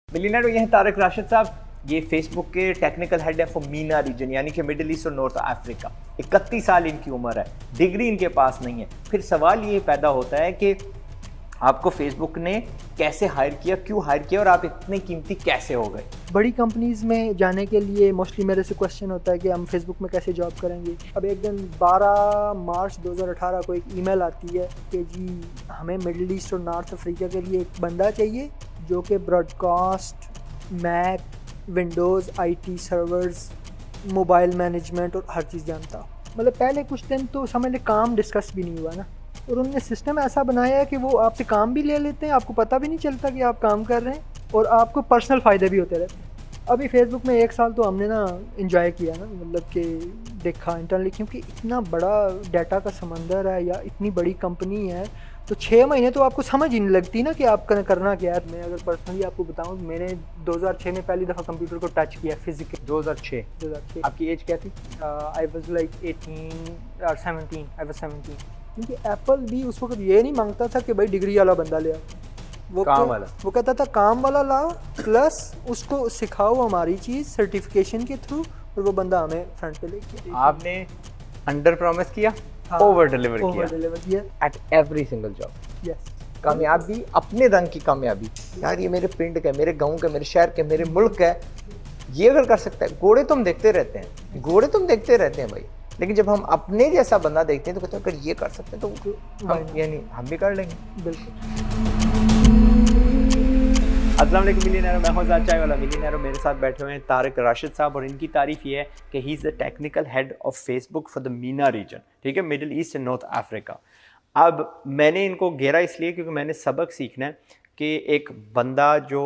Millionaire ये हैं तारिक राशिद साहब। ये फेसबुक के टेक्निकल हेड है फॉर मीना रीजन यानी कि मिडिल ईस्ट और नॉर्थ अफ्रीका। 31 साल इनकी उम्र है, डिग्री इनके पास नहीं है। फिर सवाल ये पैदा होता है कि आपको फेसबुक ने कैसे हायर किया, क्यों हायर किया और आप इतने कीमती कैसे हो गए? बड़ी कंपनीज़ में जाने के लिए मोस्टली मेरे से क्वेश्चन होता है कि हम फेसबुक में कैसे जॉब करेंगे। अब एक दिन 12 मार्च 2018 को एक ईमेल आती है कि जी हमें मिडिल ईस्ट और नॉर्थ अफ्रीका के लिए एक बंदा चाहिए जो कि broadcast, Mac, Windows, IT servers, mobile management और हर चीज़ जानता हो। मतलब पहले कुछ दिन तो समझ ले काम डिस्कस भी नहीं हुआ ना, और उन्होंने सिस्टम ऐसा बनाया है कि वो आपसे काम भी ले लेते हैं, आपको पता भी नहीं चलता कि आप काम कर रहे हैं, और आपको पर्सनल फ़ायदे भी होते रहते हैं। अभी फेसबुक में 1 साल तो हमने ना इंजॉय किया ना, मतलब कि देखा इंटरनली, क्योंकि इतना बड़ा डाटा का समंदर है या इतनी बड़ी कंपनी है, तो 6 महीने तो आपको समझ ही नहीं लगती ना कि आप करना क्या है। मैं अगर पर्सनली आपको बताऊं, मैंने 2006 में पहली दफ़ा कंप्यूटर को टच किया फिजिकली। 2006। आपकी एज क्या थी? आई वॉज लाइक 18 और 17। I was 17। क्योंकि एप्पल भी उस वक्त ये नहीं मांगता था कि भाई डिग्री वाला बंदा ले आओ, वो कहता था काम वाला लाओ, प्लस उसको सिखाओ हमारी चीज़ सर्टिफिकेशन के थ्रू, और वो बंदा हमें फ्रंट पे लेके। आपने अंडर प्रॉमिस किया, ओवर डिलीवर किया at every single job. Yes, कामयाबी, अपने रंग की कामयाबी। यार ये मेरे पिंड का, मेरे गांव का, मेरे शहर के, मेरे मुल्क का, ये अगर कर सकता है। घोड़े तुम देखते रहते हैं भाई, लेकिन जब हम अपने जैसा बंदा देखते हैं तो कहते हैं अगर ये कर सकते हैं तो हम भी कर लेंगे। बिल्कुल। अस्सलाम वालेकुम मिलियनेयर, मैं हूं ज़ाद चाय वाला मिलियनेयर। मेरे साथ बैठे हुए हैं तारिक राशिद साहब, और इनकी तारीफ ये है कि he is the technical head of Facebook for the MENA region, ठीक है, middle east and north Africa. अब मैंने इनको घेरा इसलिए क्योंकि मैंने सबक सीखना है कि एक बंदा जो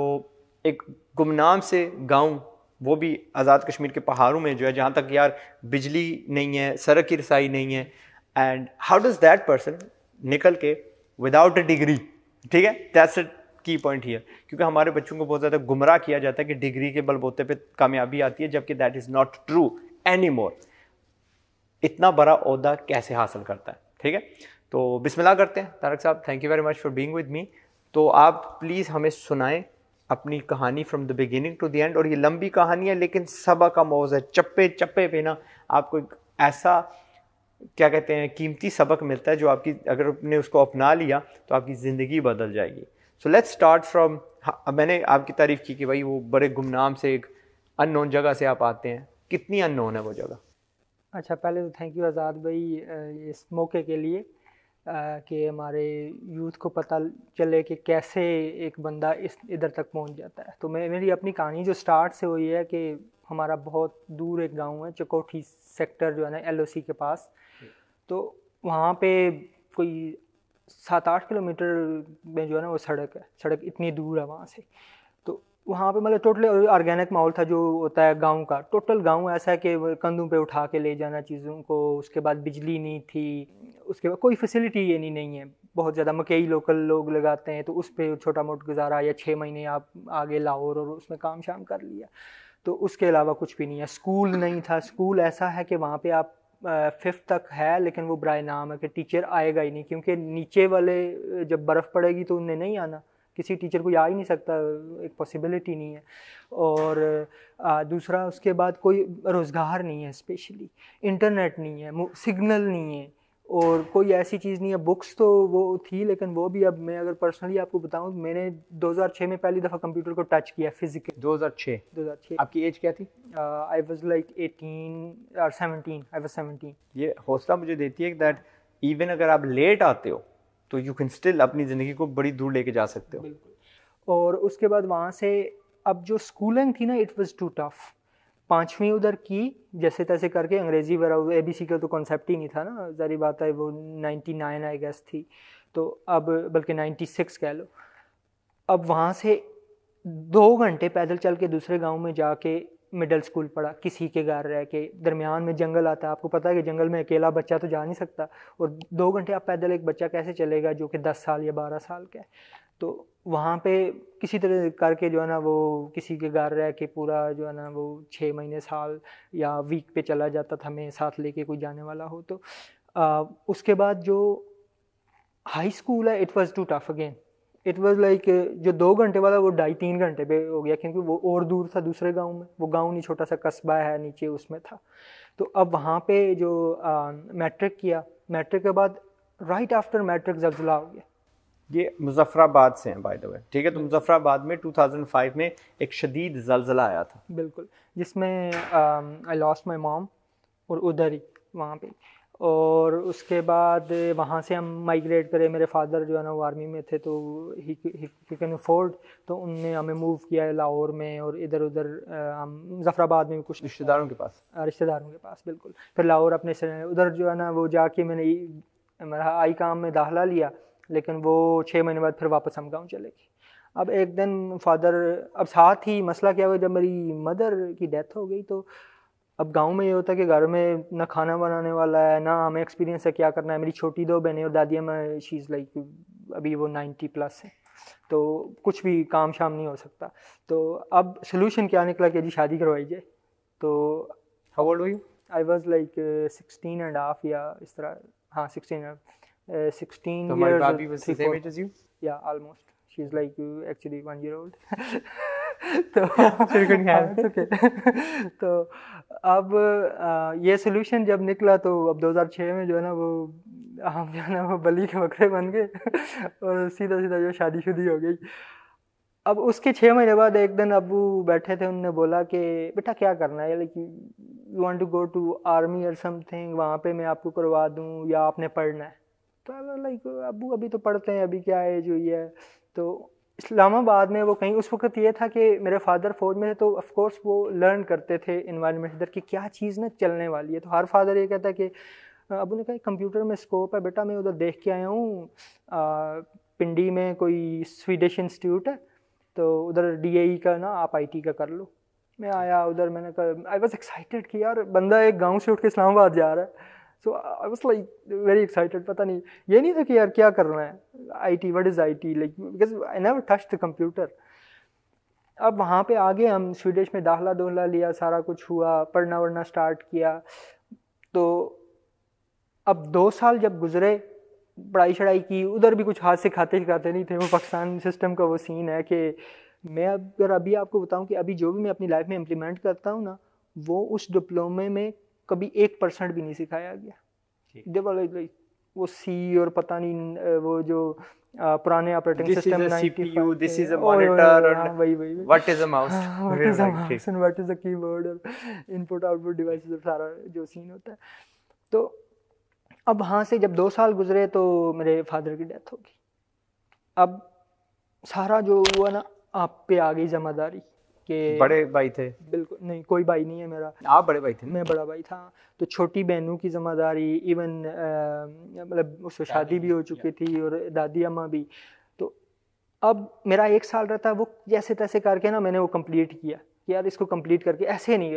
एक गुमनाम से गाँव, वो भी आज़ाद कश्मीर के पहाड़ों में जो है, जहाँ तक यार बिजली नहीं है, सड़क की रसाई नहीं है, and how does that person निकल के विदाउट अ डिग्री, ठीक है, दैट्स अ की पॉइंट हियर। क्योंकि हमारे बच्चों को बहुत ज़्यादा गुमराह किया जाता है कि डिग्री के बलबूते पे कामयाबी आती है, जबकि that is not true any more. इतना बड़ा ओहदा कैसे हासिल करता है, ठीक है। तो बिस्मिल्लाह करते हैं। तारिक साहब, thank you very much for being with me. तो आप प्लीज़ हमें सुनाएं अपनी कहानी from the beginning to the end. और ये लंबी कहानी है लेकिन सबक का मौज है, चप्पे चप्पे पे ना आपको एक ऐसा क्या कहते हैं कीमती सबक मिलता है जो आपकी, अगर आपने उसको अपना लिया तो आपकी ज़िंदगी बदल जाएगी। सो लेट्स स्टार्ट फ्रॉम, मैंने आपकी तारीफ़ की कि भाई वो बड़े गुमनाम से एक अननोन जगह से आप आते हैं। कितनी अननोन है वो जगह? अच्छा, पहले तो थैंक यू आज़ाद भाई इस मौके के लिए कि हमारे यूथ को पता चले कि कैसे एक बंदा इस इधर तक पहुंच जाता है। तो मेरी अपनी कहानी जो स्टार्ट से हुई है कि हमारा बहुत दूर एक गांव है, चकोठी सेक्टर जो है ना, एलओसी के पास। तो वहाँ पे कोई 7-8 किलोमीटर में जो है ना वो सड़क इतनी दूर है वहाँ से। तो वहाँ पे मतलब टोटली ऑर्गेनिक माहौल था जो होता है गांव का। टोटल गांव ऐसा है कि कंधों पे उठा के ले जाना चीज़ों को। उसके बाद बिजली नहीं थी, उसके बाद कोई फैसिलिटी ये नहीं है। बहुत ज़्यादा मकई लोकल लोग लगाते हैं, तो उस पर छोटा मोटा गुजारा, या 6 महीने आप आगे लाहौर और उसमें काम शाम कर लिया। तो उसके अलावा कुछ भी नहीं है। स्कूल नहीं था। स्कूल ऐसा है कि वहाँ पे आप 5th तक है, लेकिन वो बराए नाम है कि टीचर आएगा ही नहीं, क्योंकि नीचे वाले जब बर्फ़ पड़ेगी तो उन्हें नहीं आना, किसी टीचर को आ ही नहीं सकता, एक पॉसिबिलिटी नहीं है। और दूसरा उसके बाद कोई रोज़गार नहीं है, स्पेशली इंटरनेट नहीं है, सिग्नल नहीं है, और कोई ऐसी चीज़ नहीं है। बुक्स तो वो थी, लेकिन वो भी, अब मैं अगर पर्सनली आपको बताऊं, मैंने 2006 में पहली दफ़ा कंप्यूटर को टच किया फिजिकली। 2006। आपकी एज क्या थी? आई वॉज लाइक 18 और 17। I was 17। ये हौसला मुझे देती है दैट इवन अगर आप लेट आते हो तो यू कैन स्टिल अपनी ज़िंदगी को बड़ी दूर लेके जा सकते हो। बिल्कुल। और उसके बाद वहाँ से अब जो स्कूलिंग थी ना, इट वाज टू टफ। 5वीं उधर की जैसे तैसे करके, अंग्रेज़ी वगैरह ABC का तो कॉन्सेप्ट ही नहीं था ना, ज़ाहिर बात है। वो 99 आई गेस थी, तो अब बल्कि 96 कह लो। अब वहाँ से 2 घंटे पैदल चल के दूसरे गांव में जाके मिडिल स्कूल पढ़ा, किसी के घर रह के। दरमियान में जंगल आता है, आपको पता है कि जंगल में अकेला बच्चा तो जा नहीं सकता, और 2 घंटे आप पैदल, एक बच्चा कैसे चलेगा जो कि 10 साल या 12 साल का है। तो वहाँ पे किसी तरह करके जो है ना, वो किसी के घर रह के पूरा जो है ना वो 6 महीने, साल या वीक पे चला जाता था, मैं साथ लेके कोई जाने वाला हो तो। उसके बाद जो हाई स्कूल है, it was too tough again. It was like जो 2 घंटे वाला वो 2.5-3 घंटे पे हो गया, क्योंकि वो और दूर था दूसरे गांव में, वो गांव नहीं छोटा सा कस्बा है नीचे उसमें था। तो अब वहाँ पे जो मैट्रिक किया, मैट्रिक के बाद राइट आफ्टर मैट्रिक ज़लज़ला हो गया। ये मुजफ्फराबाद से हैं बाय द वे, ठीक है। तो मुजफ्फराबाद में 2005 में एक शदीद ज़लज़ला आया था। बिल्कुल, जिसमें आई लॉस्ट माई मॉम, और उधर ही वहाँ पे। और उसके बाद वहाँ से हम माइग्रेट करे, मेरे फादर जो है ना वो आर्मी में थे, तो ही कैन अफोर्ड, तो उनने हमें मूव किया है लाहौर में, और इधर उधर हम मुजफ्फराबाद में भी कुछ रिश्तेदारों के पास। बिल्कुल। फिर लाहौर अपने से उधर जो है ना वो जाके मैंने मेरा आई काम में दाखिला लिया, लेकिन वो 6 महीने बाद फिर वापस हम गाँव चले गए। अब एक दिन फादर, अब साथ ही मसला क्या हुआ, जब मेरी मदर की डेथ हो गई, तो अब गांव में ये होता है कि घर में ना खाना बनाने वाला है, ना हमें एक्सपीरियंस है क्या करना है। मेरी छोटी 2 बहनें और दादी अम्मा, शी इज़ लाइक अभी वो 90+ है, तो कुछ भी काम शाम नहीं हो सकता। तो अब सोल्यूशन क्या निकला कि जी शादी करवाई जाए। तो how old were you? I was like 16.5 या इस तरह, हाँ 16 तो हमारी भाभी was the same age as you? या almost, she is like actually 1 year old। तो okay। तो अब ये सोल्यूशन जब निकला, तो अब 2006 में जो है ना वो हम जो है ना वो बलि के बकरे बन गए और सीधा सीधा जो शादीशुदी हो गई। अब उसके 6 महीने बाद एक दिन अबू बैठे थे, उनने बोला कि बेटा क्या करना है, like you want to go to army और समथिंग, वहाँ पे मैं आपको करवा दूँ, या आपने पढ़ना है। तो लाइक अबू अभी तो पढ़ते हैं, अभी क्या एज हुई है। तो इस्लामाबाद में वो कहीं, उस वक्त ये था कि मेरे फादर फौज में थे, तो ऑफ कोर्स वो लर्न करते थे इन्वायरमेंट इधर की क्या चीज़ ना चलने वाली है। तो हर फादर ये कहता है कि अबू ने कहा कंप्यूटर में स्कोप है बेटा, मैं उधर देख के आया हूँ, पिंडी में कोई स्वीडिश इंस्टीट्यूट है, तो उधर DAE का ना आप IT का कर लो। मैं आया उधर, मैंने कहा आई वॉज एक्साइटेड कि यार बंदा एक गाँव से उठ के इस्लामाबाद जा रहा है। So I was like very excited. पता नहीं, ये नहीं था कि यार क्या करना है, IT, what is IT, like because I never touched the computer. अब वहाँ पे आगे हम स्वीडिश में दाखला लिया, सारा कुछ हुआ, पढ़ना वढ़ना स्टार्ट किया। तो अब 2 साल जब गुजरे, पढ़ाई शढ़ाई की, उधर भी कुछ हाथ से खाते नहीं थे। वो पाकिस्तान सिस्टम का वो सीन है कि मैं अगर अभी आपको बताऊं कि अभी जो भी मैं अपनी लाइफ में इम्प्लीमेंट करता हूँ ना, वो उस डिप्लोमे में कभी 1% भी नहीं सिखाया गया। जब वो C और पता नहीं वो जो पुराने operating system, CPU, this is a monitor, वही what is a mouse, and what is a keyboard, और इनपुट आउटपुट डिवाइसेस, सारा जो सीन होता है। तो अब वहाँ से जब 2 साल गुजरे, तो मेरे फादर की डेथ हो गई। अब सारा जो हुआ ना आप पे आ गई जिम्मेदारी कि बड़े भाई थे? बिल्कुल नहीं, कोई भाई नहीं है मेरा। आप बड़े भाई थे? मैं बड़ा भाई था। तो छोटी बहनों की जिम्मेदारी, इवन मतलब उससे शादी भी हो चुकी थी, और दादी अम्मा भी। तो अब मेरा 1 साल रहता, वो जैसे तैसे करके ना मैंने वो कंप्लीट किया कि यार इसको कंप्लीट करके ऐसे नहीं,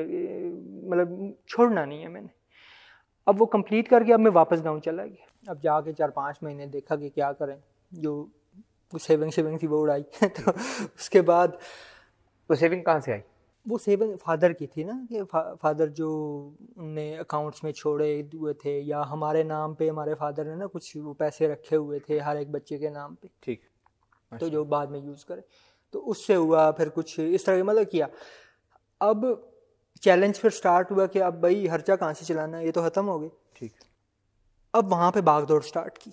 मतलब छोड़ना नहीं है मैंने। अब वो कंप्लीट करके अब मैं वापस गाँव चला गया। अब जाके 4-5 महीने देखा कि क्या करें, जो सेविंग थी वो उड़ाई। तो उसके बाद वो सेविंग कहाँ से आई? वो सेविंग फादर की थी ना, कि फादर जो उनने अकाउंट्स में छोड़े हुए थे, या हमारे नाम पे हमारे फादर ने ना कुछ वो पैसे रखे हुए थे हर एक बच्चे के नाम पे, ठीक। तो जो बाद में यूज़ करे, तो उससे हुआ। फिर कुछ इस तरह मतलब किया। अब चैलेंज फिर स्टार्ट हुआ कि अब भाई खर्चा कहाँ से चलाना है, ये तो ख़त्म हो गए, ठीक। अब वहाँ पे भागदौड़ स्टार्ट की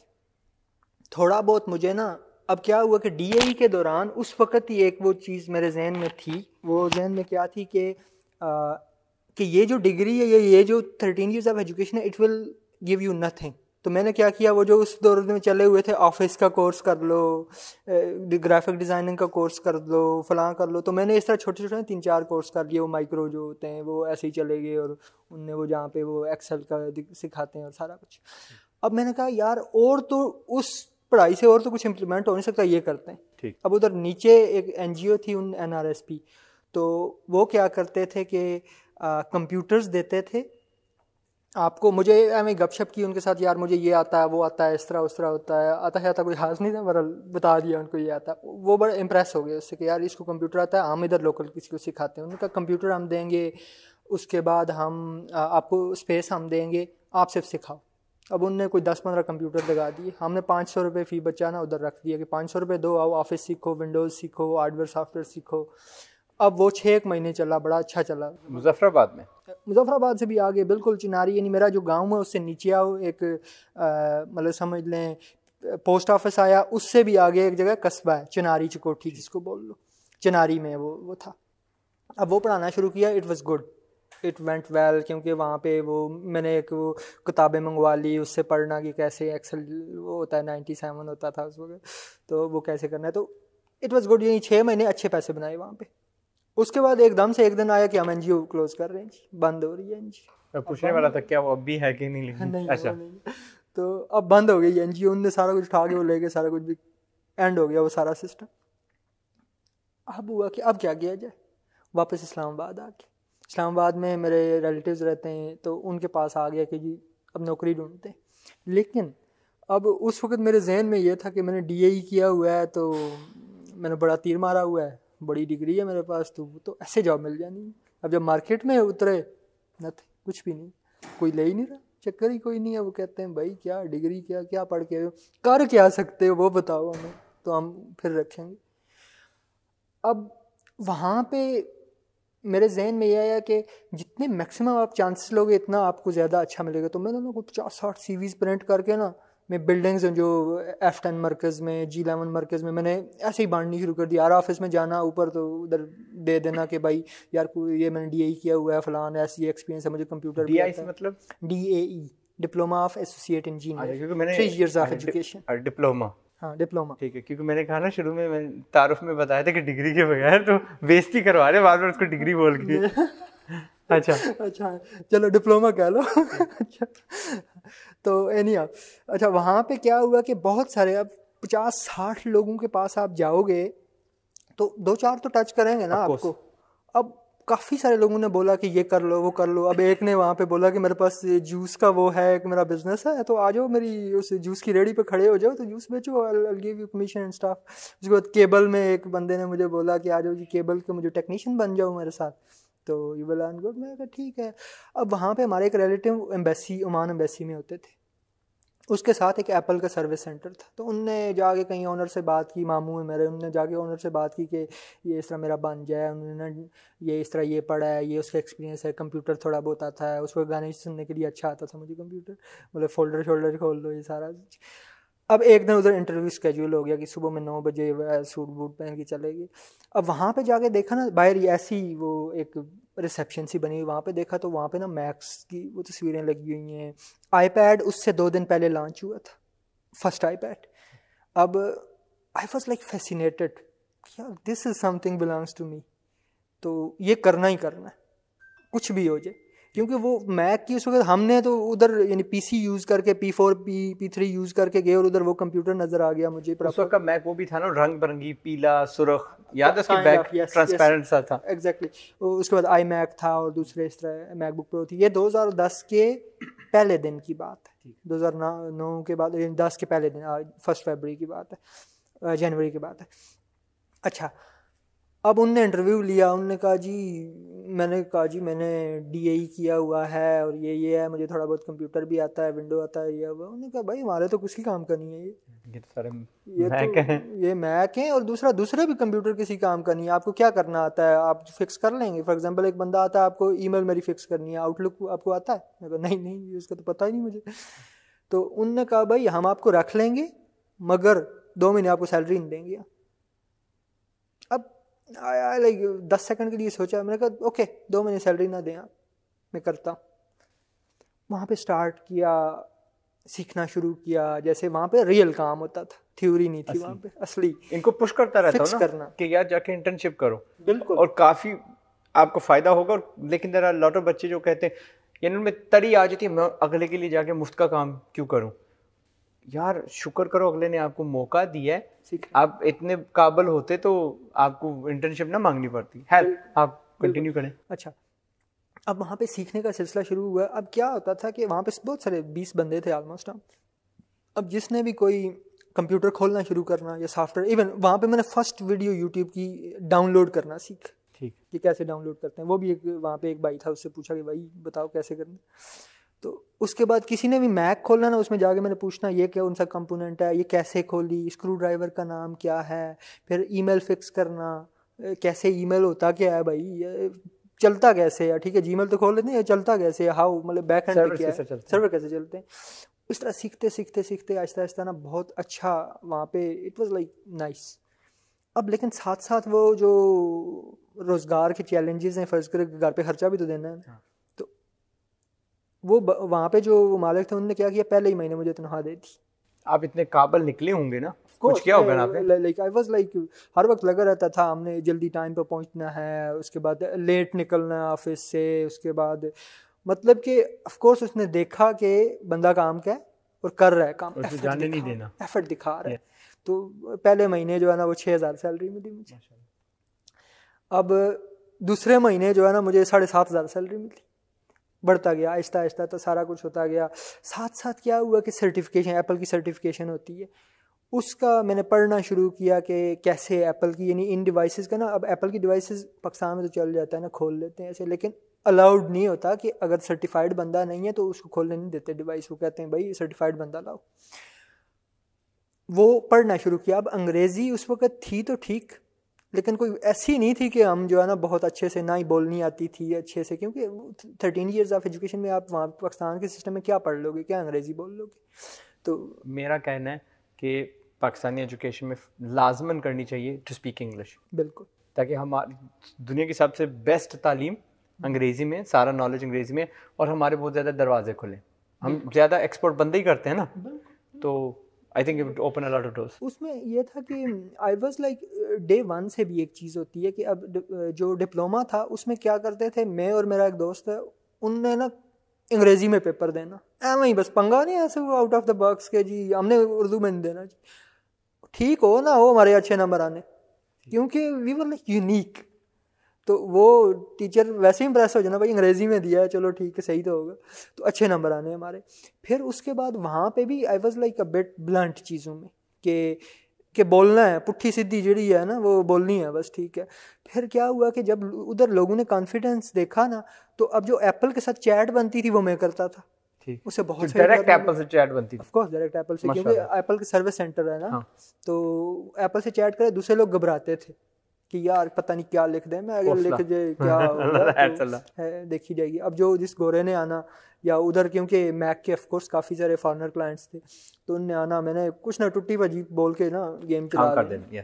थोड़ा बहुत मुझे ना। अब क्या हुआ कि DAE के दौरान उस वक्त ही एक वो चीज़ मेरे जहन में थी। वो जहन में क्या थी कि ये जो डिग्री है, ये जो 13 years ऑफ एजुकेशन है, it will give you nothing. तो मैंने क्या किया, वो जो उस दौर में चले हुए थे, ऑफिस का कोर्स कर लो, ग्राफिक डिज़ाइनिंग का कोर्स कर लो, फलां कर लो, तो मैंने इस तरह छोटे छोटे 3-4 कोर्स कर लिए। वो माइक्रो जो होते हैं वो ऐसे ही चले गए, और उनने वो जहाँ पे वो एक्सेल का सिखाते हैं और सारा कुछ। अब मैंने कहा यार और तो उस पढ़ाई से और तो कुछ इम्प्लीमेंट हो नहीं सकता, ये करते हैं, ठीक। अब उधर नीचे एक NGO थी, उन NRSP, तो वो क्या करते थे कि कंप्यूटर्स देते थे आपको। मुझे हमें गपशप की उनके साथ, यार मुझे ये आता है, वो आता है, इस तरह उस तरह होता है, आता कोई खास नहीं था, बरल बता दिया उनको ये आता है। वो बड़े इम्प्रेस हो गए उससे कि यार इसको कंप्यूटर आता है, हम इधर लोकल किसी को सिखाते हैं। उनका कंप्यूटर हम देंगे, उसके बाद हम आपको स्पेस हम देंगे, आप सिर्फ सिखाओ। अब उनने कोई 10-15 कंप्यूटर लगा दिए, हमने 500 रुपये फ़ी बचा ना उधर रख दिया कि 500 रुपये दो, आओ ऑफिस सीखो, विंडोज़ सीखो, हार्डवेयर सॉफ्टवेयर सीखो। अब वो 6 महीने चला, बड़ा अच्छा चला। मुजफ्फराबाद में? मुजफ्फराबाद से भी आगे, बिल्कुल चिनारी, यानी मेरा जो गांव है उससे नीचे आओ, एक मतलब समझ लें पोस्ट ऑफिस आया, उससे भी आगे एक जगह कस्बा है चिनारी चकोठी जिसको बोल लो, चिनारी में वो था। अब वो पढ़ाना शुरू किया, it was good, it went well, क्योंकि वहाँ पे वो मैंने एक वो किताबें मंगवा ली, उससे पढ़ना कि कैसे एक्सेल वो होता है, 97 होता था उस वक्त, तो वो कैसे करना है, तो इट वाज गुड। यही 6 महीने अच्छे पैसे बनाए वहाँ पे। उसके बाद एकदम से एक दिन आया कि हम एनजीओ क्लोज कर रहे हैं जी, बंद हो रही है एनजीओ। मैं पूछने वाला था क्या वो अब भी है कि नहीं, लेकिन नहीं, अच्छा नहीं, तो अब बंद हो गई एनजीओ, उनने सारा कुछ उठा के वो ले गए, सारा कुछ भी एंड हो गया वो सारा सिस्टम। अब हुआ कि अब क्या किया जाए, वापस इस्लामाबाद आ गया। इस्लामाबाद में मेरे रिलेटिव्स रहते हैं, तो उनके पास आ गया कि जी अब नौकरी ढूंढते हैं। लेकिन अब उस वक्त मेरे जहन में ये था कि मैंने डीएई किया हुआ है, तो मैंने बड़ा तीर मारा हुआ है, बड़ी डिग्री है मेरे पास, तो ऐसे जॉब मिल जानी है। अब जब मार्केट में उतरे, नथिंग, कुछ भी नहीं, कोई ले ही नहीं रहा, चक्कर ही कोई नहीं है। वो कहते हैं भाई क्या डिग्री, क्या क्या पढ़ के कर क्या सकते हो वो बताओ हमें, तो हम फिर रखेंगे। अब वहाँ पे मेरे जहन में यह आया कि जितने मैक्सिमम आप चांसेस लोगे इतना आपको ज़्यादा अच्छा मिलेगा। तो मैंने ना 50-60 सीवीज़ प्रिंट करके ना, मैं बिल्डिंग्स जो F10 मरकज़ में, G11 मरकज़ में, मैंने ऐसे ही बांटनी शुरू कर दी। यार ऑफिस में जाना ऊपर तो उधर दे देना कि भाई यार ये मैंने डीएई किया हुआ है, फलान ऐसी एक्सपीरियंस है, मुझे कंप्यूटर भी आता है। मतलब DAE, diploma of associate engineer, क्योंकि मैंने 3 years ऑफ एजुकेशन, डिप्लोमा। हाँ डिप्लोमा, ठीक है, क्योंकि मैंने कहा ना शुरू में, मैंने तारुफ में बताया था कि डिग्री के बगैर तो बेइज्जती करवा रहे बार बार उसको डिग्री बोल के। अच्छा अच्छा चलो डिप्लोमा कह लो। अच्छा तो एनी अच्छा वहाँ पे क्या हुआ कि बहुत सारे, अब 50-60 लोगों के पास आप जाओगे तो 2-4 तो टच करेंगे ना आपको। अब काफ़ी सारे लोगों ने बोला कि ये कर लो, वो कर लो। अब एक ने वहाँ पे बोला कि मेरे पास जूस का वो है, कि मेरा बिजनेस है, तो आ जाओ मेरी उस जूस की रेडी पे खड़े हो जाओ, तो जूस बेचो, I'll give you commission and stuff। उसके बाद केबल में एक बंदे ने मुझे बोला कि आ जाओ जी केबल के मुझे टेक्नीशियन बन जाओ मेरे साथ, तो यू विल अर्न गुड। मैं कहा ठीक है। अब वहाँ पे हमारे एक रिलेटिव एम्बेसी, ओमान एम्बेसी में होते थे, उसके साथ एक एप्पल का सर्विस सेंटर था। तो उनने जाके कहीं ओनर से बात की, मामू है मेरे, उनने जाके ओनर से बात की कि ये इस तरह मेरा बन जाए। उन्होंने ये इस तरह ये पढ़ा है, ये उसका एक्सपीरियंस है, कंप्यूटर थोड़ा बहुत आता है, उसको गाने सुनने के लिए अच्छा आता था मुझे कंप्यूटर, मतलब फोल्डर शोल्डर खोल लो ये सारा। अब एक दिन उधर इंटरव्यू स्केड्यूल हो गया कि सुबह में 9 बजे सूट बूट पहन के चलेगी। अब वहाँ पे जाके देखा ना, बाहर ऐसी वो एक रिसेप्शन सी बनी हुई, वहाँ पे देखा तो वहाँ पे ना मैक्स की वो तस्वीरें लगी हुई हैं। आईपैड उससे 2 दिन पहले लॉन्च हुआ था, फर्स्ट आईपैड। अब आई वाज लाइक फैसिनेटेड, यार this is something belongs to me, तो ये करना ही करना है, कुछ भी हो जाए। क्योंकि वो मैक की उस वक्त हमने तो उधर यानी पीसी यूज़ करके P4 P3 यूज़ करके गए, और उधर वो कंप्यूटर नज़र आ गया मुझे। उस वक्त का मैक वो भी था ना, रंग बिरंगी, पीला सुर्ख, याद है उसकी बैक ट्रांसपेरेंट सा था। एग्जैक्टली। उसके बाद आई मैक था और दूसरे इस तरह मैकबुक प्रो थी। ये 2010 के पहले दिन की बात है, 2009 के बाद, 10 के पहले दिन, 1 फरवरी की बात है, जनवरी की बात है। अच्छा अब उनने इंटरव्यू लिया, उनने कहा जी, मैंने कहा जी मैंने डीएई किया हुआ है और ये है, मुझे थोड़ा बहुत कंप्यूटर भी आता है, विंडो आता है, ये हुआ। उन्होंने कहा भाई हमारे तो किसी काम का नहीं है ये तो सारे मैक हैं, ये मैक हैं, और दूसरे भी कंप्यूटर किसी काम का नहीं है। आपको क्या करना आता है, आप फिक्स कर लेंगे। फॉर एग्जांपल एक बंदा आता है, आपको ईमेल मेरी फिक्स करनी है, आउटलुक आपको आता है? मैं कहा नहीं उसका तो पता ही नहीं मुझे। तो उनने कहा भाई हम आपको रख लेंगे मगर 2 महीने आपको सैलरी नहीं देंगे। अब लाइक 10 सेकंड के लिए सोचा, मैंने कहा ओके 2 महीने सैलरी ना दें आप, मैं करता हूँ। वहाँ पे स्टार्ट किया, सीखना शुरू किया। जैसे वहाँ पे रियल काम होता था, थ्योरी नहीं थी वहाँ पे, असली। इनको पुश करता रहता हूँ ना करना कि यार जाके इंटर्नशिप करो, बिल्कुल, और काफ़ी आपको फ़ायदा होगा। लेकिन देयर आर लॉट ऑफ बच्चे जो कहते हैं, यानी उनमें तरी आ जाती है, मैं अगले के लिए जाके मुफ्त का काम क्यों करूँ। यार शुक्र करो अगले ने आपको मौका दिया है, आप इतने काबिल होते तो आपको इंटर्नशिप ना मांगनी पड़ती। हेल्प आप कंटिन्यू करें। अच्छा अब वहाँ पे सीखने का सिलसिला शुरू हुआ। अब क्या होता था कि वहाँ पे बहुत सारे 20 बंदे थे ऑलमोस्ट। अब जिसने भी कोई कंप्यूटर खोलना शुरू करना या सॉफ्टवेयर, इवन वहाँ पे मैंने फर्स्ट वीडियो यूट्यूब की डाउनलोड करना सीख, ठीक कि कैसे डाउनलोड करते हैं। वो भी एक वहाँ पे एक भाई था, उससे पूछा कि भाई बताओ कैसे करना। तो उसके बाद किसी ने भी मैक खोलना ना, उसमें जाके मैंने पूछना ये क्या उनका कंपोनेंट है, ये कैसे खोली, स्क्रू ड्राइवर का नाम क्या है, फिर ईमेल फिक्स करना, कैसे ईमेल होता क्या है भाई, ये चलता कैसे है, ठीक है जीमेल तो खोल लेते हैं, चलता कैसे है, हाउ मतलब बैक एंड पे क्या है, सर्वर कैसे चलते हैं। इस तरह सीखते सीखते सीखते आहिस्ता आहिस्ता ना बहुत अच्छा वहाँ पे इट वाज लाइक नाइस। अब लेकिन साथ साथ वो जो रोज़गार के चैलेंजेस हैं, फ़र्ज़ करें घर पे खर्चा भी तो देना है, तो वो वहाँ पे जो मालिक थे उन्होंने क्या किया, पहले ही महीने मुझे तनख्वाह दे दी। आप इतने काबिल निकले होंगे ना, कुछ किया होगा ना आपने? लाइक आई वाज लाइक हर वक्त लगा रहता था, हमने जल्दी टाइम पे पहुंचना है, उसके बाद लेट निकलना है ऑफिस से, उसके बाद मतलब कि ऑफ कोर्स उसने देखा कि बंदा काम क्या है और कर रहा है काम, जाने नहीं देना, एफर्ट दिखा रहा है। तो पहले महीने जो है ना वो 6,000 सैलरी मिली मुझे। अब दूसरे महीने जो है ना मुझे 7,500 सैलरी मिली। बढ़ता गया आहिस्ता आहिस्ता, तो सारा कुछ होता गया। साथ साथ क्या हुआ कि सर्टिफिकेशन, एप्पल की सर्टिफिकेशन होती है, उसका मैंने पढ़ना शुरू किया कि कैसे एप्पल की, यानी इन डिवाइसेस का ना, अब एप्पल की डिवाइसेस पाकिस्तान में तो चल जाता है ना, खोल लेते हैं ऐसे, लेकिन अलाउड नहीं होता कि अगर सर्टिफाइड बंदा नहीं है तो उसको खोलने नहीं देते डिवाइस। वो कहते हैं भाई सर्टिफाइड बंदा लाओ। वो पढ़ना शुरू किया। अब अंग्रेज़ी उस वक्त थी तो ठीक, लेकिन कोई ऐसी नहीं थी कि हम जो है ना बहुत अच्छे से, ना ही बोलनी आती थी अच्छे से, क्योंकि 13 ईयर्स ऑफ एजुकेशन में आप वहाँ पाकिस्तान के सिस्टम में क्या पढ़ लोगे, क्या अंग्रेज़ी बोल लोगे। तो मेरा कहना है कि पाकिस्तानी एजुकेशन में लाजमन करनी चाहिए टू स्पीक इंग्लिश। बिल्कुल, ताकि हमारी दुनिया की सबसे बेस्ट तालीम अंग्रेज़ी में, सारा नॉलेज अंग्रेज़ी में, और हमारे बहुत ज़्यादा दरवाजे खुले। हम ज़्यादा एक्सपोर्ट बंदे ही करते हैं ना, तो I think it open a lot of doors. उसमें ये था कि आई वाज लाइक डे वन से भी एक चीज़ होती है कि अब जो डिप्लोमा था उसमें क्या करते थे, मैं और मेरा एक दोस्त है, उनने ना अंग्रेज़ी में पेपर देना, ऐਵੇਂ ही बस पंगा नहीं ऐसे वो आउट ऑफ द बॉक्स के जी हमने उर्दू में नहीं देना, ठीक हो ना हो हमारे अच्छे नंबर आने, क्योंकि वी वर लाइक यूनिक। तो वो टीचर वैसे ही इंप्रेस हो जाना, भाई अंग्रेज़ी में दिया है चलो ठीक है सही तो होगा, तो अच्छे नंबर आने हमारे। फिर उसके बाद वहाँ पे भी आई was like a bit blunt चीज़ों में कि बोलना है, पुट्ठी सीधी जड़ी है ना वो बोलनी है बस, ठीक है। फिर क्या हुआ कि जब उधर लोगों ने कॉन्फिडेंस देखा ना, तो अब जो एप्पल के साथ चैट बनती थी वो मैं करता था, उससे बहुत तो डायरेक्ट एप्पल से चैट बनती थी? ऑफ कोर्स डायरेक्ट एप्पल से, क्योंकि एप्पल के सर्विस सेंटर है ना। हाँ। तो एप्पल से चैट करे, दूसरे लोग घबराते थे कि यार पता नहीं क्या लिख दें, मैं अगर लिख दे क्या होगा तो है देखी जाएगी। अब जो जिस गोरे ने आना या उधर, क्योंकि मैक के ऑफ कोर्स काफ़ी सारे फॉरेनर क्लाइंट्स थे, तो उनने आना, मैंने कुछ ना टुट्टी भजी बोल के ना गेम चला दी।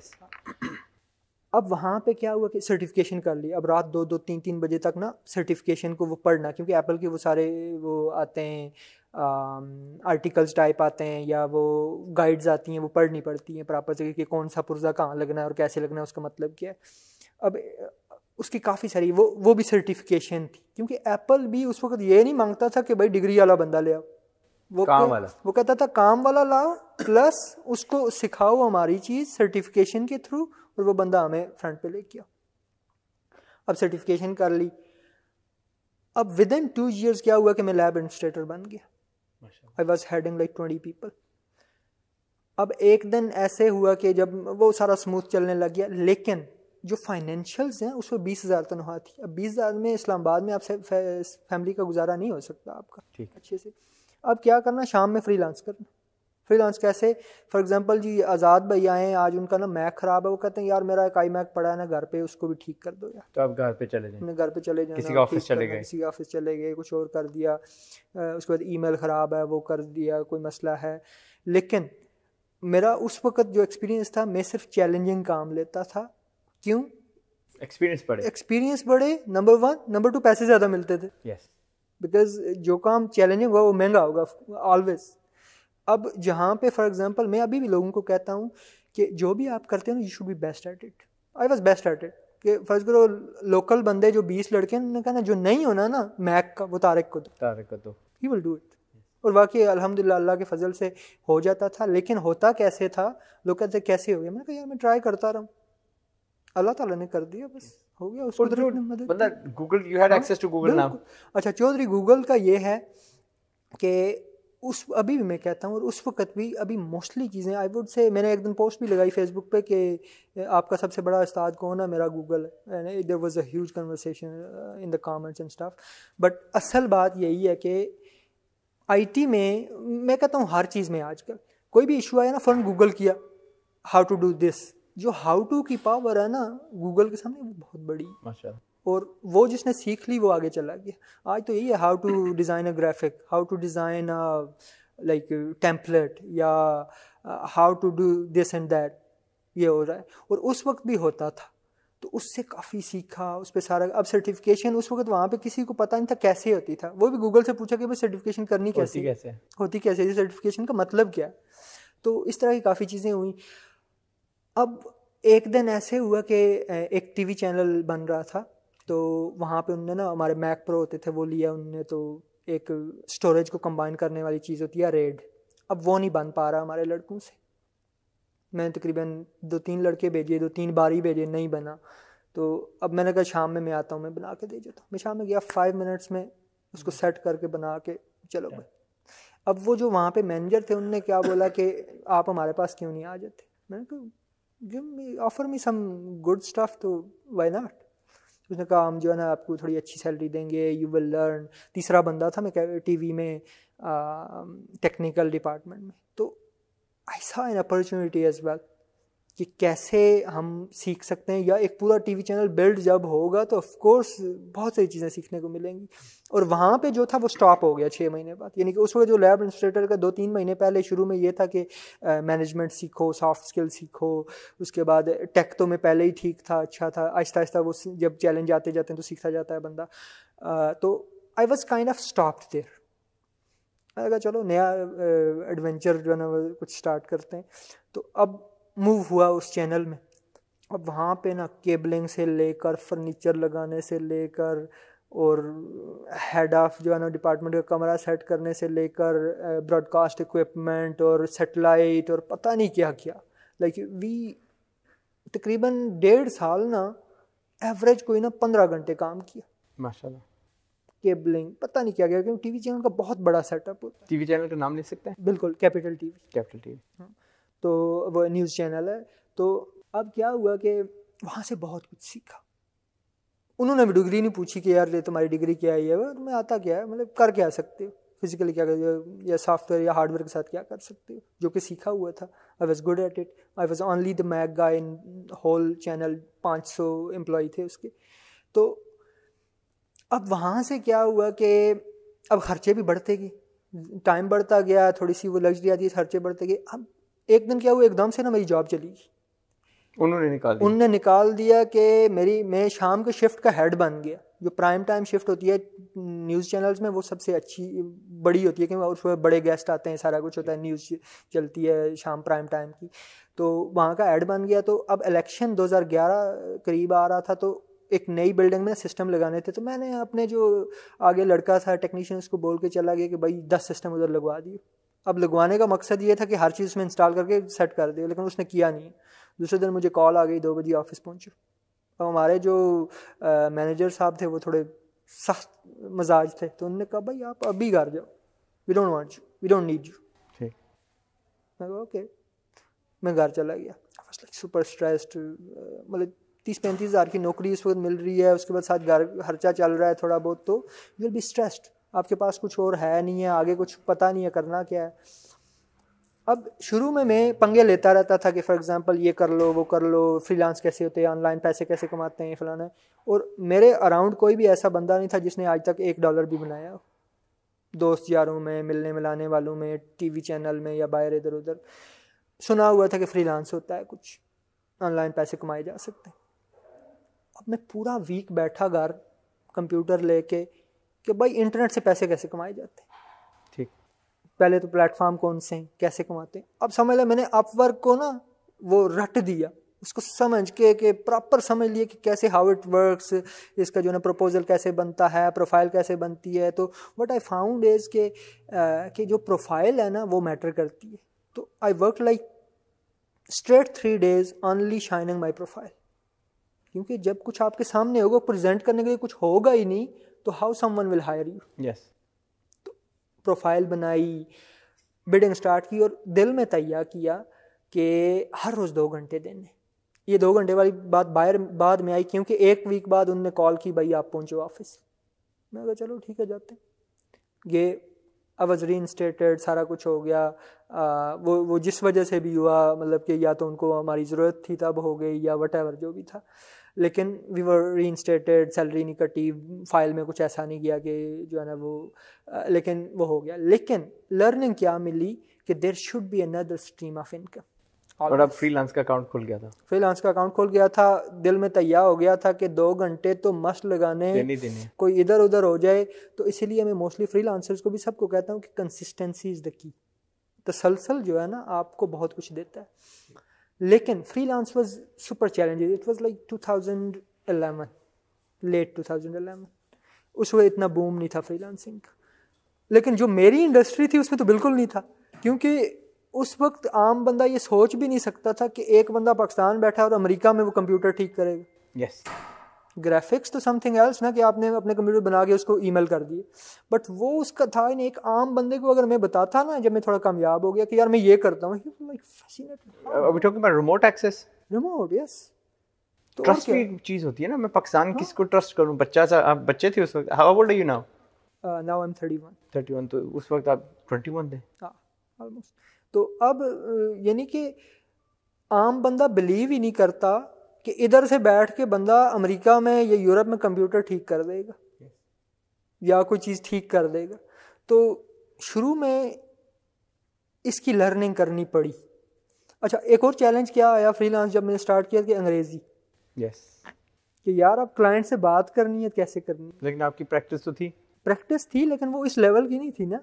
अब वहाँ पे क्या हुआ कि सर्टिफिकेशन कर ली। अब रात 2-3 बजे तक ना सर्टिफिकेशन को वो पढ़ना, क्योंकि एप्पल के वो सारे वो आते हैं आर्टिकल्स टाइप आते हैं या वो गाइड्स आती हैं, वो पढ़नी पड़ती हैं प्रॉपर से कि कौन सा पुर्जा कहाँ लगना है और कैसे लगना है, उसका मतलब क्या है। अब उसकी काफ़ी सारी वो भी सर्टिफिकेशन थी, क्योंकि एप्पल भी उस वक्त ये नहीं मांगता था कि भाई डिग्री वाला बंदा ले आओ, वो कहता था काम वाला लाओ, प्लस उसको सिखाओ हमारी चीज़ सर्टिफिकेशन के थ्रू, और वो बंदा हमें फ्रंट पे लेके आओ। अब सर्टिफिकेशन कर ली। अब विद इन 2 years क्या हुआ कि मैं लैब एडमिनिस्ट्रेटर बन गया। I was heading like 20 people। अब एक दिन ऐसे हुआ कि जब वो सारा स्मूथ चलने लग गया, लेकिन जो फाइनेंशियल्स हैं उसमें 20,000 तनख्वाह थी। अब 20,000 में इस्लामाबाद में आपसे फैमिली का गुजारा नहीं हो सकता आपका ठीक अच्छे से। अब क्या करना, शाम में फ्रीलांस करना। फ्रीलांस कैसे, फॉर एग्जांपल जी आज़ाद भाई आए, आज उनका ना मैक ख़राब है, वो कहते हैं यार मेरा एक आई मैक पड़ा है ना घर पे, उसको भी ठीक कर दो यार। तो आप घर पे चले जाए, अपने घर पे चले जाना, किसी ऑफिस चले गए, किसी ऑफिस चले गए, कुछ और कर दिया। उसके बाद ईमेल ख़राब है वो कर दिया, कोई मसला है। लेकिन मेरा उस वक्त जो एक्सपीरियंस था, मैं सिर्फ चैलेंजिंग काम लेता था। क्यों? एक्सपीरियंस बढ़े नंबर 1, नंबर 2 पैसे ज़्यादा मिलते थे। बिकॉज जो काम चैलेंजिंग होगा वो महंगा होगा ऑलवेज। अब जहाँ पे फॉर एग्जांपल मैं अभी भी लोगों को कहता हूँ कि जो भी आप करते हो ना, you should be best at it. I was best at it. कि फर्स्ट करो लोकल बंदे जो 20 लड़के हैं, उन्होंने कहा ना जो नहीं होना ना मैक का, वो तारिक को दो, ही विल डू इट। और वाकई अल्हम्दुलिल्लाह अल्लाह के फजल से हो जाता था। लेकिन होता कैसे था, लोग कहते कैसे हो गया, मैंने कहा यार मैं ट्राई करता रहा हूँ, अल्लाह ताला ने कर दिया, बस हो गया। उसको मदद Google, you had access to Google now. अच्छा चौधरी, गूगल का ये है कि उस अभी भी मैं कहता हूँ, और उस वक्त भी अभी मोस्टली चीज़ें आई वुड से, मैंने एक दिन पोस्ट भी लगाई फेसबुक पे कि आपका सबसे बड़ा उस्ताद कौन है, मेरा गूगल है। There was a huge conversation in the comments and stuff. But असल बात यही है कि आईटी में मैं कहता हूँ हर चीज़ में आजकल कोई भी इशू आया ना फ़ौरन गूगल किया हाउ टू डू दिस, जो हाउ टू की पावर है ना गूगल के सामने वो बहुत बड़ी, माशाल्लाह। और वो जिसने सीख ली वो आगे चला गया। आज तो यही है how to design a graphic, how to design like template, या how to do this and that, ये हो रहा है। और उस वक्त भी होता था तो उससे काफ़ी सीखा, उस पर सारा। अब सर्टिफिकेशन उस वक्त वहाँ पे किसी को पता नहीं था कैसे होती था, वो भी गूगल से पूछा कि भाई सर्टिफिकेशन करनी कैसे होती कैसे, सर्टिफिकेशन का मतलब क्या। तो इस तरह की काफ़ी चीज़ें हुई। अब एक दिन ऐसे हुआ कि एक टीवी चैनल बन रहा था, तो वहाँ पे उनने ना हमारे मैक प्रो होते थे वो लिया उनने, तो एक स्टोरेज को कंबाइन करने वाली चीज़ होती है रेड, अब वो नहीं बन पा रहा हमारे लड़कों से। मैंने तकरीबन 2-3 लड़के भेजे, 2-3 बारी भेजे, नहीं बना। तो अब मैंने कहा शाम में मैं आता हूँ, मैं बना के दे जाता हूँ। मैं शाम में गया, 5 मिनट्स में उसको सेट करके बना के चलो भाई। अब वो जो वहाँ पे मैनेजर थे उनने क्या बोला कि आप हमारे पास क्यों नहीं आ जाते। मैंने कहा give me, offer me some good stuff, तो व्हाई नॉट। उसने कहा हम जो है ना आपको थोड़ी अच्छी सैलरी देंगे, यू विल लर्न। तीसरा बंदा था मैं टीवी में टेक्निकल डिपार्टमेंट में। तो I saw an opportunity as well कि कैसे हम सीख सकते हैं, या एक पूरा टीवी चैनल बिल्ड जब होगा तो ऑफ कोर्स बहुत सारी चीज़ें सीखने को मिलेंगी। और वहाँ पे जो था वो स्टॉप हो गया 6 महीने बाद। यानी कि उस वक्त जो लैब एडमिनिस्ट्रेटर का 2-3 महीने पहले शुरू में ये था कि मैनेजमेंट सीखो, सॉफ्ट स्किल सीखो, उसके बाद टेक तो में पहले ही ठीक था, अच्छा था, आहिस्ता आहिस्ता वो जब चैलेंज आते जाते हैं तो सीखता जाता है बंदा। तो I was kind of stopped there. मैंने कहा चलो नया एडवेंचर जो है ना कुछ स्टार्ट करते हैं। तो अब मूव हुआ उस चैनल में। अब वहाँ पे ना केबलिंग से लेकर फर्नीचर लगाने से लेकर और हेड ऑफ जो है ना डिपार्टमेंट का कमरा सेट करने से लेकर ब्रॉडकास्ट इक्विपमेंट और सेटेलाइट और पता नहीं क्या क्या, लाइक वी तकरीबन 1.5 साल ना एवरेज कोई ना 15 घंटे काम किया माशाल्लाह। केबलिंग पता नहीं क्या गया, क्योंकि टीवी चैनल का बहुत बड़ा सेटअप होता है। टीवी चैनल का नाम ले सकते हैं? बिल्कुल, कैपिटल टीवी। तो वो न्यूज़ चैनल है। तो अब क्या हुआ कि वहाँ से बहुत कुछ सीखा। उन्होंने भी डिग्री नहीं पूछी कि यार ये तुम्हारी डिग्री क्या है, ये तुम्हें आता क्या है, मतलब कर क्या सकते हो, फिजिकली क्या कर, या सॉफ्टवेयर या हार्डवेयर के साथ क्या कर सकते हो, जो कि सीखा हुआ था। I was good at it. I was only the mac guy in whole channel, 500 employ थे उसके। तो अब वहाँ से क्या हुआ कि अब खर्चे भी बढ़ते गए, टाइम बढ़ता गया, थोड़ी सी वो लग्जरी आती है, खर्चे बढ़ते गए। अब एक दिन क्या हुआ, एकदम से ना मेरी जॉब चली गई। उन्होंने निकाल दिया कि मैं शाम के शिफ्ट का हेड बन गया। जो प्राइम टाइम शिफ्ट होती है न्यूज़ चैनल्स में वो सबसे अच्छी बड़ी होती है, क्योंकि उसमें बड़े गेस्ट आते हैं, सारा कुछ होता है, न्यूज़ चलती है शाम प्राइम टाइम की। तो वहाँ का हेड बन गया। तो अब इलेक्शन 2011 करीब आ रहा था, तो एक नई बिल्डिंग में सिस्टम लगाने थे। तो मैंने अपने जो आगे लड़का था टेक्नीशियन उसको बोल के चला गया कि भाई 10 सिस्टम उधर लगवा दिए। अब लगवाने का मकसद ये था कि हर चीज़ उसमें इंस्टॉल करके सेट कर दिया, लेकिन उसने किया नहीं। दूसरे दिन मुझे कॉल आ गई, 2 बजे ऑफिस पहुंचो। अब हमारे जो मैनेजर साहब थे वो थोड़े सख्त मजाज थे, तो उन्होंने कहा भाई आप अभी घर जाओ, we don't want you, we don't need you. मैं कहा ओके। मैं घर चला गया। सुपर स्ट्रेस्ड, मतलब 30-35 हज़ार की नौकरी इस वक्त मिल रही है, उसके बाद साथ घर खर्चा चल रहा है थोड़ा बहुत, तो यू विल बी स्ट्रेस्ड। आपके पास कुछ और है नहीं है, आगे कुछ पता नहीं है करना क्या है। अब शुरू में मैं पंगे लेता रहता था कि फॉर एग्जांपल ये कर लो, वो कर लो, फ्रीलांस कैसे होते हैं, ऑनलाइन पैसे कैसे कमाते हैं, फलाना। और मेरे अराउंड कोई भी ऐसा बंदा नहीं था जिसने आज तक $1 भी बनाया हो। दोस्त यारों में, मिलने मिलाने वालों में, टीवी चैनल में या बाहर इधर उधर सुना हुआ था कि फ्रीलांस होता है, कुछ ऑनलाइन पैसे कमाए जा सकते हैं। अब मैं पूरा वीक बैठा घर कंप्यूटर लेके कि भाई इंटरनेट से पैसे कैसे कमाए जाते हैं। ठीक, पहले तो प्लेटफॉर्म कौन से हैं, कैसे कमाते हैं। अब समझ लिया मैंने अपवर्क को ना वो रट दिया, उसको समझ के प्रॉपर समझ लिए कि कैसे हाउ इट वर्क्स, इसका जो ना प्रपोजल कैसे बनता है, प्रोफाइल कैसे बनती है। तो व्हाट आई फाउंड इज कि जो प्रोफाइल है ना वो मैटर करती है। तो I work like straight 3 days only shining my profile, क्योंकि जब कुछ आपके सामने होगा, प्रेजेंट करने के लिए कुछ होगा ही नहीं, तो how someone will hire you. Yes. तो प्रोफाइल बनाई, बिडिंग स्टार्ट की, और दिल में तैयार किया कि हर रोज़ 2 घंटे देने। ये 2 घंटे वाली बात बाद में आई, क्योंकि 1 वीक बाद उनने कॉल की भाई आप पहुंचो ऑफिस। मैं कहा चलो ठीक है जाते हैं। ये आई वॉज रीइंस्टेटेड, सारा कुछ हो गया। वो जिस वजह से भी हुआ, मतलब कि या तो उनको हमारी ज़रूरत थी तब हो गई, या वट जो भी था, लेकिन वी वर रीइंस्टेटेड, सैलरी नहीं कटी, फाइल में कुछ ऐसा नहीं किया कि जो है ना वो लेकिन वो हो गया। लेकिन लर्निंग क्या मिली कि there should be another stream of income. और अब फ्रीलांस का अकाउंट खुल गया था, फ्रीलांस का अकाउंट खुल गया था, दिल में तैयार हो गया था कि 2 घंटे तो मस्त लगाने, देने कोई इधर उधर हो जाए। तो इसीलिए मैं मोस्टली फ्रीलांसर्स को भी सबको कहता हूँ कि कंसिस्टेंसी इज़ द की। तसलसल जो है ना आपको बहुत कुछ देता है। लेकिन freelance was super challenging, it was like 2011, late 2011, उस वक्त इतना बूम नहीं था फ्रीलांसिंग। लेकिन जो मेरी इंडस्ट्री थी उसमें तो बिल्कुल नहीं था, क्योंकि उस वक्त आम बंदा ये सोच भी नहीं सकता था कि एक बंदा पाकिस्तान बैठा और अमेरिका में वो कंप्यूटर ठीक करेगा। यस, ग्राफिक्स तो समथिंग एल्स ना, कि आपने अपने कंप्यूटर बना के उसको ईमेल कर दिए, बट वो उसका था नहीं। एक आम बंदे को अगर मैं बताता ना, जब मैं थोड़ा कामयाब हो गया कि यार मैं ये करता हूँ, अभी talking about remote access, remote, yes. तो ट्रस्ट भी एक चीज होती है ना। मैं पाकिस्तान किसको ट्रस्ट करूं? बच्चा सा, आप बच्चे थे उस वक्त, how old are you now? Now I am 31। तो उस वक्त आप 21 थे। हाँ, ऑलमोस्ट। तो अब यानी कि आम बंदा बिलीव ही नहीं करता कि इधर से बैठ के बंदा अमेरिका में या यूरोप में कंप्यूटर ठीक कर देगा या कोई चीज़ ठीक कर देगा। तो शुरू में इसकी लर्निंग करनी पड़ी। अच्छा, एक और चैलेंज क्या आया फ्रीलांस जब मैंने स्टार्ट किया कि अंग्रेज़ी। यस, कि यार अब क्लाइंट से बात करनी है, कैसे करनी है। लेकिन आपकी प्रैक्टिस तो थी? प्रैक्टिस थी, लेकिन वो इस लेवल की नहीं थी ना,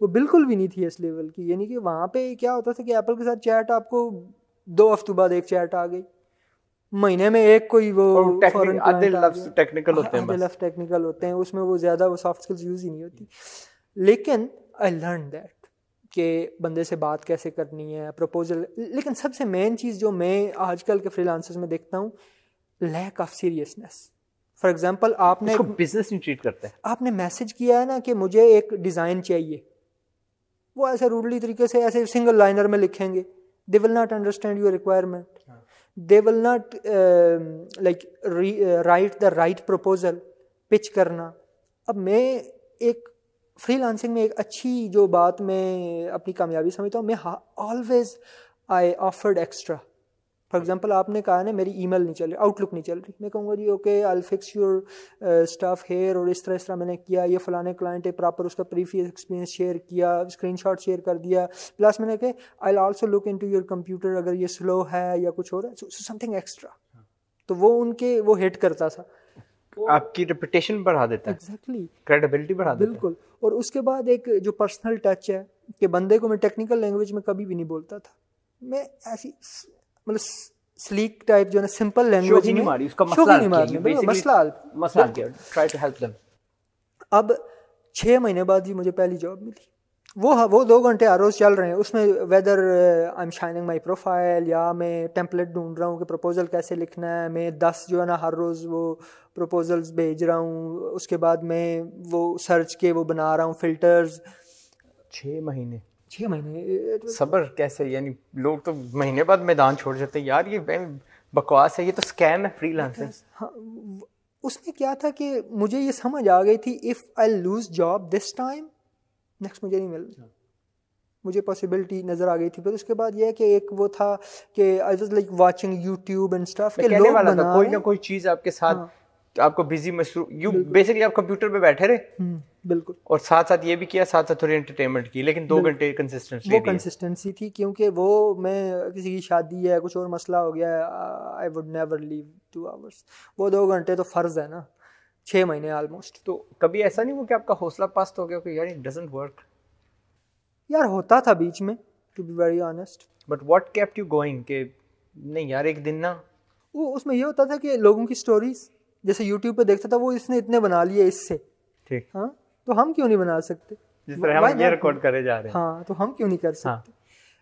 वो बिल्कुल भी नहीं थी इस लेवल की। यानी कि वहाँ पे क्या होता था कि एप्पल के साथ चैट, आपको 2 हफ्ते बाद एक चैट आ गई, महीने में एक कोई वो आधे लफ्ज टेक्निकल होते हैं, आधे लफ्ज टेक्निकल होते हैं, उसमें वो ज़्यादा वो सॉफ्ट स्किल्स यूज़ ही नहीं होती। लेकिन आई लर्न दैट कि बंदे से बात कैसे करनी है, प्रपोजल। लेकिन सबसे मेन चीज़ जो मैं आजकल के फ्रीलांसर्स में देखता हूँ, lack of seriousness. For example, आपने इसको बिजनेस नहीं ट्रीट करते हैं। आपने मैसेज किया है ना कि मुझे एक डिज़ाइन चाहिए, वो ऐसे रूडली तरीके से ऐसे सिंगल लाइनर में लिखेंगे। दे will not understand your requirement, they will not like right the right proposal, pitch करना। अब मैं एक फ्रीलांसिंग में एक अच्छी जो बात मैं अपनी कामयाबी समझता हूँ, मैं always I offered extra. For example, आपने कहा ना मेरी ईमेल नहीं चल रही, आउटलुक नहीं चल रही, मैं कहूँगा जी okay, I fix your stuff here, और इस तरह मैंने किया, ये फलाने क्लाइंट है, प्रॉपर उसका प्रीवियस एक्सपीरियंस शेयर किया, स्क्रीनशॉट शेयर कर दिया, प्लस मैंने कहा I also look into your computer, अगर ये स्लो है या कुछ हो रहा है, समथिंग एक्स्ट्रा। तो वो उनके वो हिट करता था, आपकी रेपुटेशन बढ़ा देता है, एग्जैक्टली क्रेडिबिलिटी बढ़ा देता है। बिल्कुल। और उसके बाद एक जो पर्सनल टच है कि बंदे को मैं टेक्निकल लैंग्वेज में कभी भी नहीं बोलता था, मैं ऐसी मतलब स्लीक टाइप जो है ना, सिंपल लैंग्वेज में, नहीं मारी, उसका मसला हल किया, ट्राई टू हेल्प देम। अब 6 महीने बाद ही मुझे पहली जॉब मिली। वो 2 घंटे हर रोज़ चल रहे हैं, उसमें whether I am shining my profile, या मैं टेम्पलेट ढूंढ रहा हूँ कि प्रपोजल कैसे लिखना है, मैं 10 जो है ना हर रोज़ वो प्रपोजल्स भेज रहा हूँ, उसके बाद मैं वो सर्च के वो बना रहा हूँ फिल्टर्स। 6 महीने सबर कैसे? यानी लोग तो महीने बाद मैदान छोड़ जाते हैं, यार ये बकवास है, ये तो स्कैम है फ्रीलांसिंग। हाँ, उसमें क्या था कि मुझे ये समझ आ गई थी, if I lose job this time, next मुझे नहीं मिल, मुझे पॉसिबिलिटी नज़र आ गई थी। फिर उसके बाद यह कि एक वो था कि आई was like watching YouTube and stuff, के लोग बना कोई ना कोई चीज़ आपके साथ आपको बिजी मसरूफ, यू बेसिकली आप कंप्यूटर पे बैठे रहे, बिल्कुल, और साथ साथ ये भी किया, साथ साथ थोड़ी एंटरटेनमेंट की, लेकिन 2 घंटे कंसिस्टेंसी थी। क्योंकि वो मैं किसी की शादी है, कुछ और मसला हो गया, I would never leave 2 hours, वो 2 घंटे तो फ़र्ज है ना, 6 महीने ऑलमोस्ट। तो कभी ऐसा नहीं हुआ कि आपका हौसला पस्त हो गया कि यार इट डजंट वर्क? यार होता था बीच में, to be very honest, but what kept you going कि नहीं यार एक दिन ना, वो उसमें ये होता था कि लोगों की स्टोरीज जैसे यूट्यूब पे देखता था, वो इसने इतने बना लिए इससे, ठीक, हाँ तो हम क्यों नहीं बना सकते, जिस तरह हम ये रिकॉर्ड करे जा रहे हैं, हाँ तो हम क्यों नहीं कर सकते।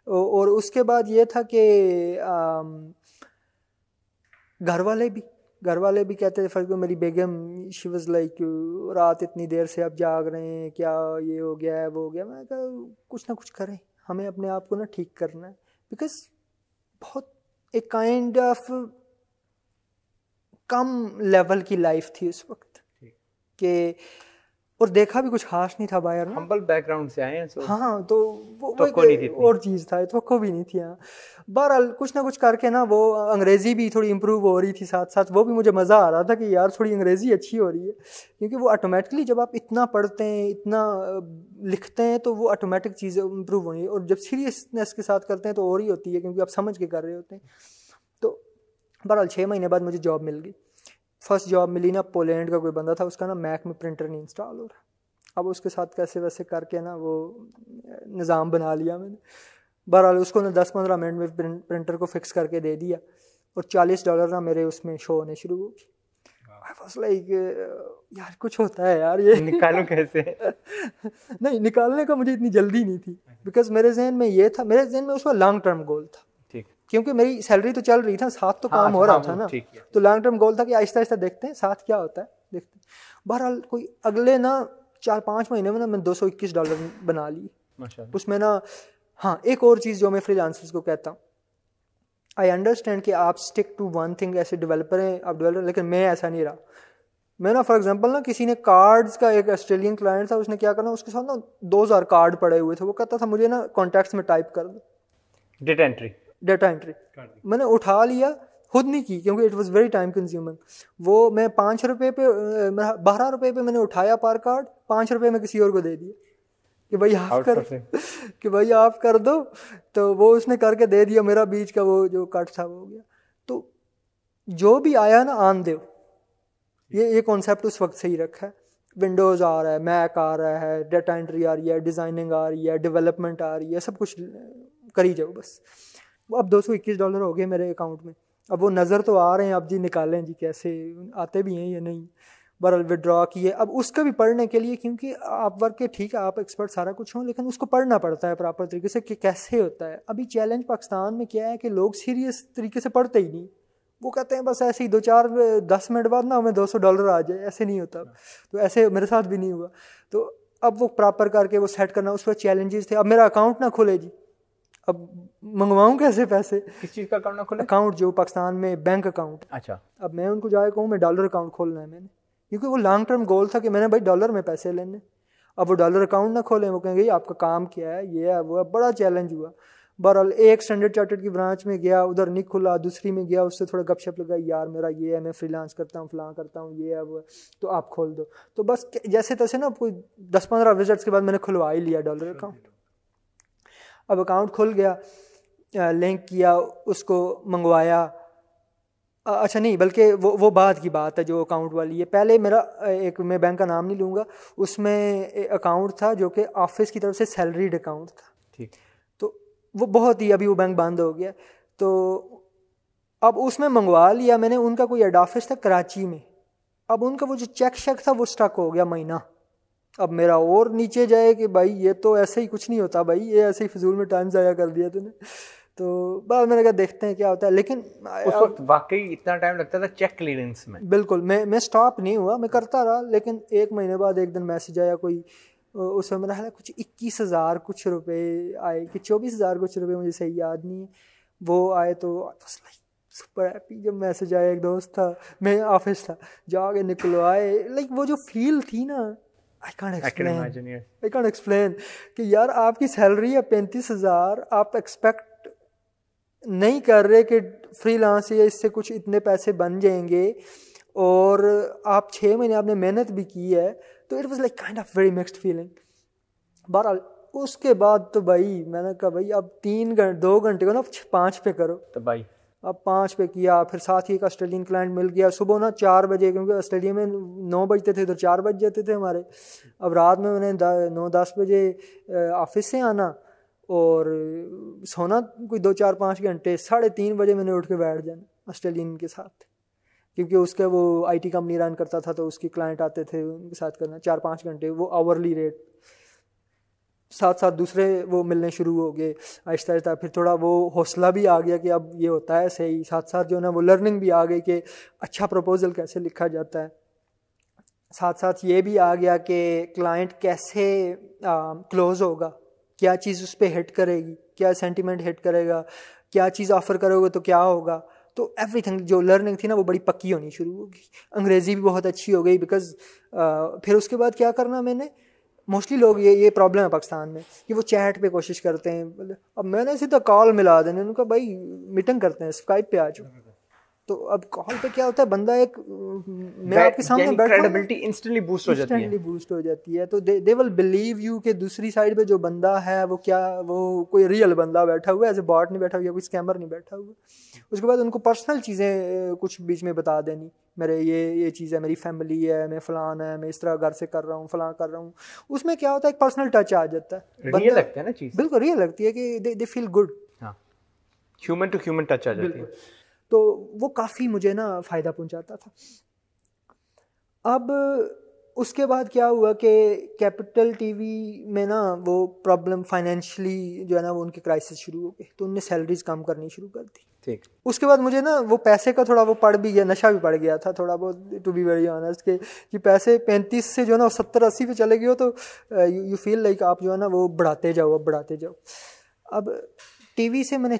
और उसके बाद ये था कि घर वाले भी कहते थे, फर्क मेरी बेगम, शी वाज लाइक रात इतनी देर से अब जाग रहे हैं, क्या ये हो गया है वो हो गया। मैं कहा कुछ ना कुछ करें, हमें अपने आप को ना ठीक करना है, बिकॉज बहुत एक काइंड ऑफ कम लेवल की लाइफ थी उस वक्त, कि और देखा भी कुछ खास नहीं था बायर में, हम्बल बैकग्राउंड से आए हैं सो हाँ, तो वो नहीं थी और चीज़ था, तो भी नहीं थी। हाँ, बहरहाल कुछ ना कुछ करके ना वो अंग्रेज़ी भी थोड़ी इम्प्रूव हो रही थी साथ साथ, वो भी मुझे मज़ा आ रहा था कि यार थोड़ी अंग्रेज़ी अच्छी हो रही है, क्योंकि वो ऑटोमेटिकली जब आप इतना पढ़ते हैं, इतना लिखते हैं, तो वो ऑटोमेटिक चीज़ें इम्प्रूव होनी है, और जब सीरियसनेस के साथ करते हैं तो और ही होती है, क्योंकि आप समझ के कर रहे होते हैं। तो बहरहाल 6 महीने बाद मुझे जॉब मिल गई। फर्स्ट जॉब मिली ना, पोलैंड का कोई बंदा था, उसका ना मैक में प्रिंटर नहीं इंस्टॉल हो रहा, अब उसके साथ कैसे वैसे करके ना वो निज़ाम बना लिया मैंने। बहरहाल उसको ना 10-15 मिनट में प्रिंटर को फिक्स करके दे दिया, और $40 ना मेरे उसमें शो होने शुरू हो गए। आई वाज लाइक यार कुछ होता है यार, ये निकालूं कैसे? नहीं, निकालने का मुझे इतनी जल्दी नहीं थी, बिकॉज मेरे जहन में ये था, मेरे जहन में उसका लॉन्ग टर्म गोल था, क्योंकि मेरी सैलरी तो चल रही था, साथ तो काम हो रहा था ना, तो लॉन्ग टर्म गोल था कि आहिस्ता आहिस्ता देखते हैं साथ क्या होता है, देखते हैं। बहरहाल कोई अगले ना 4-5 महीने में ना मैंने $221 बना लिए उसमें ना। हाँ, एक और चीज़ जो मैं फ्रीलांसर्स को कहता हूँ, आई अंडरस्टैंड कि आप स्टिक टू वन थिंग, ऐसे डेवलपर हैं आप डेवलपर, लेकिन मैं ऐसा नहीं रहा। मैं ना फॉर एग्जांपल ना, किसी ने कार्ड्स का, एक ऑस्ट्रेलियन क्लाइंट था, उसने क्या करना, उसके साथ ना 2000 कार्ड पड़े हुए थे, वो कहता था मुझे ना कॉन्टैक्ट्स में टाइप कर दो, डेटा एंट्री मैंने उठा लिया, खुद नहीं की क्योंकि it was very time consuming. वो मैं 5 रुपये पे, 12 रुपये पे मैंने उठाया पर कार्ड, 5 रुपये में किसी और को दे दिया कि भाई आप कर कि भाई आप कर दो, तो वो उसने करके दे दिया, मेरा बीच का वो जो कट था वो हो गया। तो जो भी आया ना आन दो, ये कॉन्सेप्ट उस वक्त से ही रखा है। विंडोज़ आ रहा है, मैक आ रहा है, डेटा एंट्री आ रही है, डिज़ाइनिंग आ रही है, डेवलपमेंट आ रही है, सब कुछ करी जाओ बस। वो अब $221 हो गए मेरे अकाउंट में। अब वो नज़र तो आ रहे हैं, अब जी निकालें जी कैसे, आते भी हैं या नहीं। बहरहाल विड्रॉ किए, अब उसका भी पढ़ने के लिए, क्योंकि आप वर्क के ठीक है, आप एक्सपर्ट सारा कुछ हों, लेकिन उसको पढ़ना पड़ता है प्रॉपर तरीके से कि कैसे होता है। अभी चैलेंज पाकिस्तान में क्या है कि लोग सीरियस तरीके से पढ़ते ही नहीं, वो कहते हैं बस ऐसे ही 2-4-10 मिनट बाद ना हमें $200 आ जाए, ऐसे नहीं होता। तो ऐसे मेरे साथ भी नहीं हुआ। तो अब वो प्रॉपर करके वो सेट करना, उस पर चैलेंजेस थे। अब मेरा अकाउंट ना खुले जी, अब मंगवाऊँ कैसे पैसे? किस चीज़ का अकाउंट ना खुले? अकाउंट जो पाकिस्तान में बैंक अकाउंट। अच्छा। अब मैं उनको जाए कहूँ मैं डॉलर अकाउंट खोलना है मैंने, क्योंकि वो लॉन्ग टर्म गोल था कि मैंने भाई डॉलर में पैसे लेने। अब वो डॉलर अकाउंट ना खोलें, वो कहेंगे आपका काम क्या है, ये है वो है, बड़ा चैलेंज हुआ। बहरहाल एक स्टैंडर्ड चार्टर्ड की ब्रांच में गया, उधर नहीं खुला, दूसरी में गया, उससे थोड़ा गपशप लगाई, यार मेरा ये है, मैं फ्रीलांस करता हूँ, फलां करता हूँ, ये है वो है, तो आप खोल दो। तो बस जैसे तैसे ना कोई 10-15 विजिट्स के बाद मैंने खुलवा ही लिया डॉलर अकाउंट। अब अकाउंट खुल गया, लिंक किया, उसको मंगवाया। अच्छा नहीं, बल्कि वो बाद की बात है जो अकाउंट वाली है। पहले मेरा एक, मैं बैंक का नाम नहीं लूँगा, उसमें अकाउंट था जो कि ऑफिस की तरफ से सैलरीड अकाउंट था। ठीक। तो वो बहुत ही, अभी वो बैंक बंद हो गया, तो अब उसमें मंगवा लिया मैंने। उनका कोई हेड ऑफिस था कराची में, अब उनका वो जो चेक शेक था वो स्टक हो गया महीना। अब मेरा और नीचे जाए कि भाई ये तो ऐसे ही कुछ नहीं होता भाई, ये ऐसे ही फिजूल में टाइम ज़ाया कर दिया तूने। तो बाद मैंने कहा देखते हैं क्या होता है। लेकिन उस वक्त वाकई इतना टाइम लगता था चेक क्लियरेंस में? बिल्कुल, मैं स्टॉप नहीं हुआ, मैं करता रहा। लेकिन 1 महीने बाद एक दिन मैसेज आया कोई, उसमें मेरा है कुछ 21,000 कुछ रुपए आए कि 24,000 कुछ रुपए, मुझे सही याद नहीं है, वो आए। तो सुपर हैप्पी जब मैसेज आया। एक दोस्त था, मैं ऑफिस था, जाके निकलवाए। लाइक वो जो फील थी ना, आई कांट एक्सप्लेन कि यार आपकी सैलरी है 35,000, आप एक्सपेक्ट नहीं कर रहे कि फ्रीलांस या इससे कुछ इतने पैसे बन जाएंगे, और आप 6 महीने आपने मेहनत भी की है, तो it was like kind of very mixed feeling. बहरहाल उसके बाद तो भाई मैंने कहा भाई अब 2 घंटे को ना 5 पे करो, तो भाई अब 5 पे किया। फिर साथ ही एक ऑस्ट्रेलियन क्लाइंट मिल गया, सुबह ना 4 बजे, क्योंकि ऑस्ट्रेलिया में 9 बजते थे, तो 4 बज जाते थे हमारे। अब रात में मैंने 9-10 बजे ऑफिस से आना और सोना कोई 2-4-5 घंटे। 3:30 बजे मैंने उठ के बैठ जाना ऑस्ट्रेलियन के साथ, क्योंकि उसका वो आईटी कंपनी रन करता था, तो उसके क्लाइंट आते थे, उनके साथ करना 4-5 घंटे, वो आवरली रेट। साथ साथ दूसरे वो मिलने शुरू हो गए आहिस्ता आहिस्ता। फिर थोड़ा वो हौसला भी आ गया कि अब ये होता है सही। साथ साथ जो है ना वो लर्निंग भी आ गई कि अच्छा प्रपोजल कैसे लिखा जाता है। साथ साथ ये भी आ गया कि क्लाइंट कैसे क्लोज होगा, क्या चीज़ उस पर हिट करेगी, क्या सेंटिमेंट हिट करेगा, क्या चीज़ ऑफ़र करोगे तो क्या होगा। तो एवरीथिंग जो लर्निंग थी ना वो बड़ी पक्की होनी शुरू हो गई, अंग्रेज़ी भी बहुत अच्छी हो गई बिकॉज फिर उसके बाद क्या करना मैंने, मोस्टली लोग ये प्रॉब्लम है पाकिस्तान में कि वो चैट पे कोशिश करते हैं, अब मैंने सीधा कॉल मिला देने, उनका भाई मीटिंग करते हैं स्काइप पे आ जाओ। तो अब कॉल पे क्या होता है, बंदा एक मैं आपके सामने बैठा, क्रेडिबिलिटी इंस्टेंटली बूस्ट हो जाती है, इंस्टेंटली बूस्ट हो जाती है। तो दे विल बिलीव यू कि दूसरी साइड पे जो बंदा है वो क्या, वो कोई रियल बंदा बैठा हुआ है, एज ए बॉट नहीं बैठा हुआ, कोई स्कैमर नहीं बैठा हुआ। उसके बाद उनको पर्सनल चीज़ें कुछ बीच में बता देनी, मेरे ये चीज़ है, मेरी फैमिली है, मैं फ़लान है, मैं इस तरह घर से कर रहा हूँ, फ़लान कर रहा हूँ। उसमें क्या होता है, एक पर्सनल टच आ जाता है, रियल लगता है ना चीज़, बिल्कुल रियल लगती है कि दे फील गुड, हाँ, ह्यूमन टू ह्यूमन टच आ जाती है। तो वो काफ़ी मुझे ना फ़ायदा पहुंचाता था। अब उसके बाद क्या हुआ कि कैपिटल टीवी में ना वो प्रॉब्लम फाइनेंशियली जो है ना वो उनके क्राइसिस शुरू हो गए, तो उनने सैलरीज कम करनी शुरू कर दी। ठीक, उसके बाद मुझे ना वो पैसे का थोड़ा वो पड़ भी गया, नशा भी पड़ गया था थोड़ा बहुत, टू बी वेरी ऑनेस्ट, कि पैसे 35 से जो है ना 70-80 पे चले गए हो, तो यू फील लाइक आप जो है ना वो बढ़ाते जाओ। अब टीवी से मैंने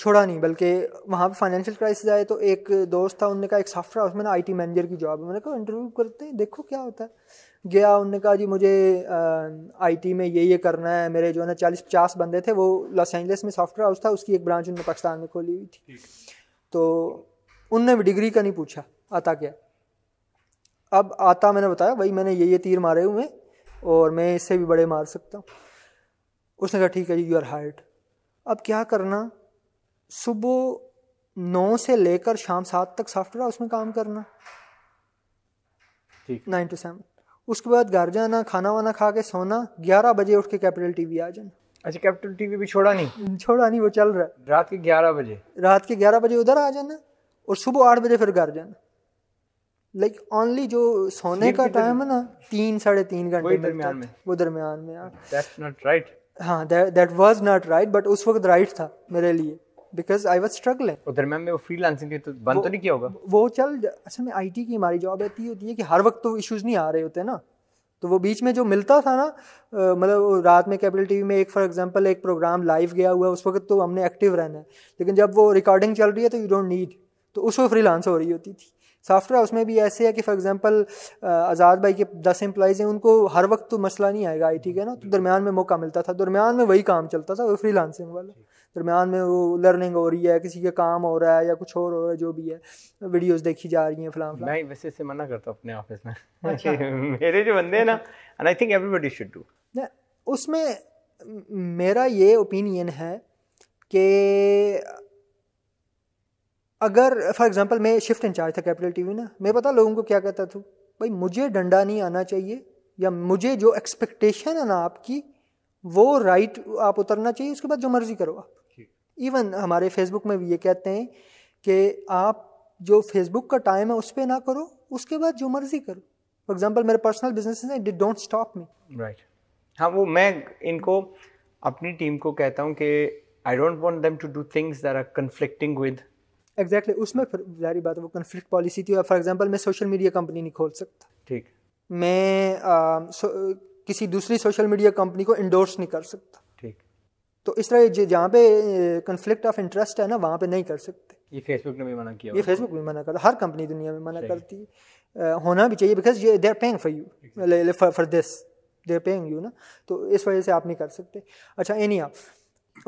छोड़ा नहीं, बल्कि वहाँ पे फाइनेंशियल क्राइसिस आए, तो एक दोस्त था, उन्होंने कहा एक सॉफ्टवेयर उसमें ना IT मैनेजर की जॉब है। मैंने कहा इंटरव्यू करते हैं, देखो क्या होता है। गया, उन्होंने कहा जी मुझे IT में ये करना है। मेरे जो है ना 40-50 बंदे थे, वो लॉस एंजलिस में सॉफ्टवेयर हाउस था, उसकी एक ब्रांच उन्होंने पाकिस्तान में खोली हुई थी। तो उनने भी डिग्री का नहीं पूछा आता क्या, अब आता मैंने बताया भाई मैंने ये तीर मारे हुए और मैं इससे भी बड़े मार सकता हूँ। उसने कहा ठीक है जी, यू आर हायर्ड। अब क्या करना, सुबह 9 से लेकर शाम 7 तक सॉफ्टवेयर हाउस में काम करना, 9 to 7। उसके बाद घर जाना, खाना वाना खा के सोना, 11 बजे उठ के कैपिटल टीवी आ जाना। अच्छा, कैपिटल टीवी भी छोड़ा नहीं, वो चल रहा है। रात के 11 बजे उधर आ जाना और सुबह 8 बजे फिर घर जाना। लाइक ओनली जो सोने का टाइम है ना 3-3.5 घंटे दरमियान में, वो दरमियान में यार, दैट्स नॉट राइट। हाँ, that was not right, but उस वक्त राइट था मेरे लिए, बिकॉज आई वाज स्ट्रगलिंग। और दरमियान में वो फ्रीलांसिंग तो बंद तो नहीं किया होगा? वो असल में IT की हमारी जॉब ऐसी होती है कि हर वक्त तो इश्यूज नहीं आ रहे होते ना, तो वो बीच में जो मिलता था ना, मतलब रात में कैपिटल टीवी में एक फॉर एग्जांपल एक प्रोग्राम लाइव गया हुआ है, उस वक्त तो हमने एक्टिव रहना है, लेकिन जब वो रिकॉर्डिंग चल रही है तो यू डोंट नीड, तो उस वक्त फ्रीलांस हो रही होती थी। सॉफ्टवेयर उसमें भी ऐसे है कि फॉर एग्जांपल आज़ाद भाई के 10 एम्प्लॉइज़ हैं, उनको हर वक्त तो मसला नहीं आएगा IT का ना, तो दरमियान में मौका मिलता था, दरमियान में वही काम चलता था, वो फ्रीलांसिंग वाला। दरमियान में वो लर्निंग हो रही है, किसी का काम हो रहा है या कुछ और हो रहा है, जो भी है, वीडियोस देखी जा रही हैं फलां। मैं वैसे से मना करता हूँ अपने ऑफिस में। अच्छा। मेरे जो बंदे हैं ना, and I think everybody should do, उसमें मेरा ये ओपिनियन है कि अगर फॉर एग्जांपल मैं शिफ्ट इंचार्ज था कैपिटल टीवी ना, मैं पता लोगों को क्या कहता था, भाई मुझे डंडा नहीं आना चाहिए, या मुझे जो एक्सपेक्टेशन है ना आपकी वो राइट आप उतरना चाहिए, उसके बाद जो मर्जी करो आप। इवन हमारे फेसबुक में भी ये कहते हैं कि आप जो फेसबुक का टाइम है उस पर ना करो, उसके बाद जो मर्जी करो। फॉर एग्जांपल मेरे पर्सनल बिजनेस है, did don't stop me. Right, हाँ, वो मैं इनको अपनी टीम को कहता हूँ कि I don't want them to do things that are conflicting with. Exactly, उसमें जारी बात है, वो कन्फ्लिक्ट पॉलिसी थी। फॉर एग्जांपल मैं सोशल मीडिया कंपनी नहीं खोल सकता, ठीक, मैं किसी दूसरी सोशल मीडिया कंपनी को इंडोर्स नहीं कर सकता, ठीक। तो इस तरह जहाँ पे कन्फ्लिक्ट ऑफ इंटरेस्ट है ना, वहाँ पे नहीं कर सकते। ये फेसबुक ने भी मना किया, ये फेसबुक भी मना करता, हर कंपनी दुनिया में मना करती है। होना भी चाहिए, because they are paying for you, for this they are paying you ना, तो इस वजह से आप नहीं कर सकते। अच्छा, एनी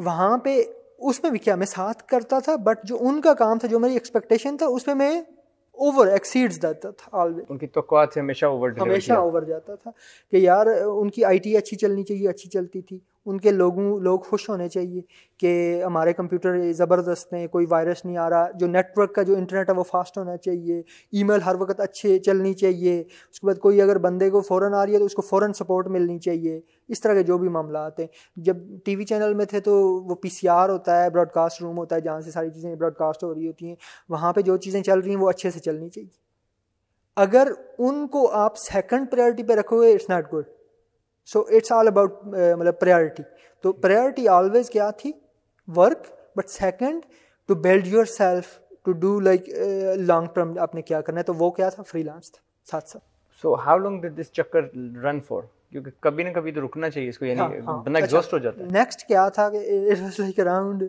वहाँ पे उसमें भी क्या मैं साथ करता था, बट जो उनका काम था, जो मेरी एक्सपेक्टेशन था, उसमें मैं ओवर एक्सीड्स जाता था ऑलवेज। उनकी तवक्कुआत से हमेशा ओवर जाता था कि यार उनकी IT अच्छी चलनी चाहिए, अच्छी चलती थी, उनके लोग खुश होने चाहिए कि हमारे कंप्यूटर ज़बरदस्त हैं, कोई वायरस नहीं आ रहा, जो नेटवर्क का जो इंटरनेट है वो फास्ट होना चाहिए, ईमेल हर वक्त अच्छे चलनी चाहिए, उसके बाद कोई अगर बंदे को फ़ौरन आ रही है तो उसको फ़ौरन सपोर्ट मिलनी चाहिए। इस तरह के जो भी मामला आते हैं, जब TV चैनल में थे तो वो PCR होता है, ब्रॉडकास्ट रूम होता है, जहाँ से सारी चीज़ें ब्रॉडकास्ट हो रही होती हैं, वहाँ पर जो चीज़ें चल रही हैं वो अच्छे से चलनी चाहिए। अगर उनको आप सेकंड प्रायोरिटी पे रखोगे, it's not good. So it's all about मतलब प्रायोरिटी। तो प्रायोरिटी ऑलवेज क्या थी, work, but second to build yourself, to do like long term आपने क्या करना है, तो वो क्या था, फ्रीलांस था साथ साथ। So how long did this चक्कर रन फॉर? क्योंकि कभी ना कभी तो रुकना चाहिए इसको, यानी बंदा एग्जॉस्ट हो जाता है। नेक्स्ट क्या था कि it was like around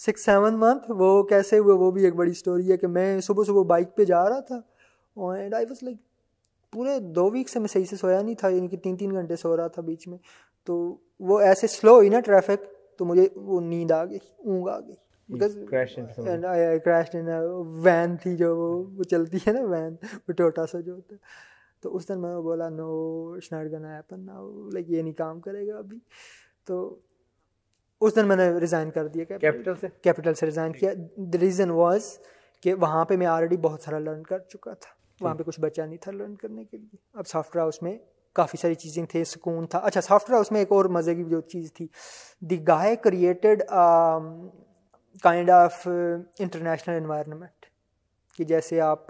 6-7 month वो कैसे हुए वो भी एक बड़ी स्टोरी है कि मैं सुबह सुबह बाइक पे जा रहा था एंड आई वाज लाइक पूरे 2 वीक से मैं सही से सोया नहीं था, यानी कि 3-3 घंटे सो रहा था बीच में। तो वो ऐसे स्लो हुई ना ट्रैफिक, तो मुझे वो नींद आ गई, ऊँग आ गई, because and I crashed in van थी जो वो चलती है ना वैन, वो छोटा सा जो होता है। तो उस दिन मैं बोला no it's not gonna happen now, like ये नहीं काम करेगा अभी। तो उस दिन मैंने रिज़ाइन कर दिया, कैपिटल से रिज़ाइन किया। द रीज़न वाज कि वहाँ पे मैं ऑलरेडी बहुत सारा लर्न कर चुका था, वहाँ पे कुछ बचा नहीं था लर्न करने के लिए। अब सॉफ्टवेयर हाउस में काफ़ी सारी चीज़ें थे, सुकून था। अच्छा, सॉफ्टवेयर हाउस में एक और मज़े की जो चीज़ थी, the guy created kind of international environment, कि जैसे आप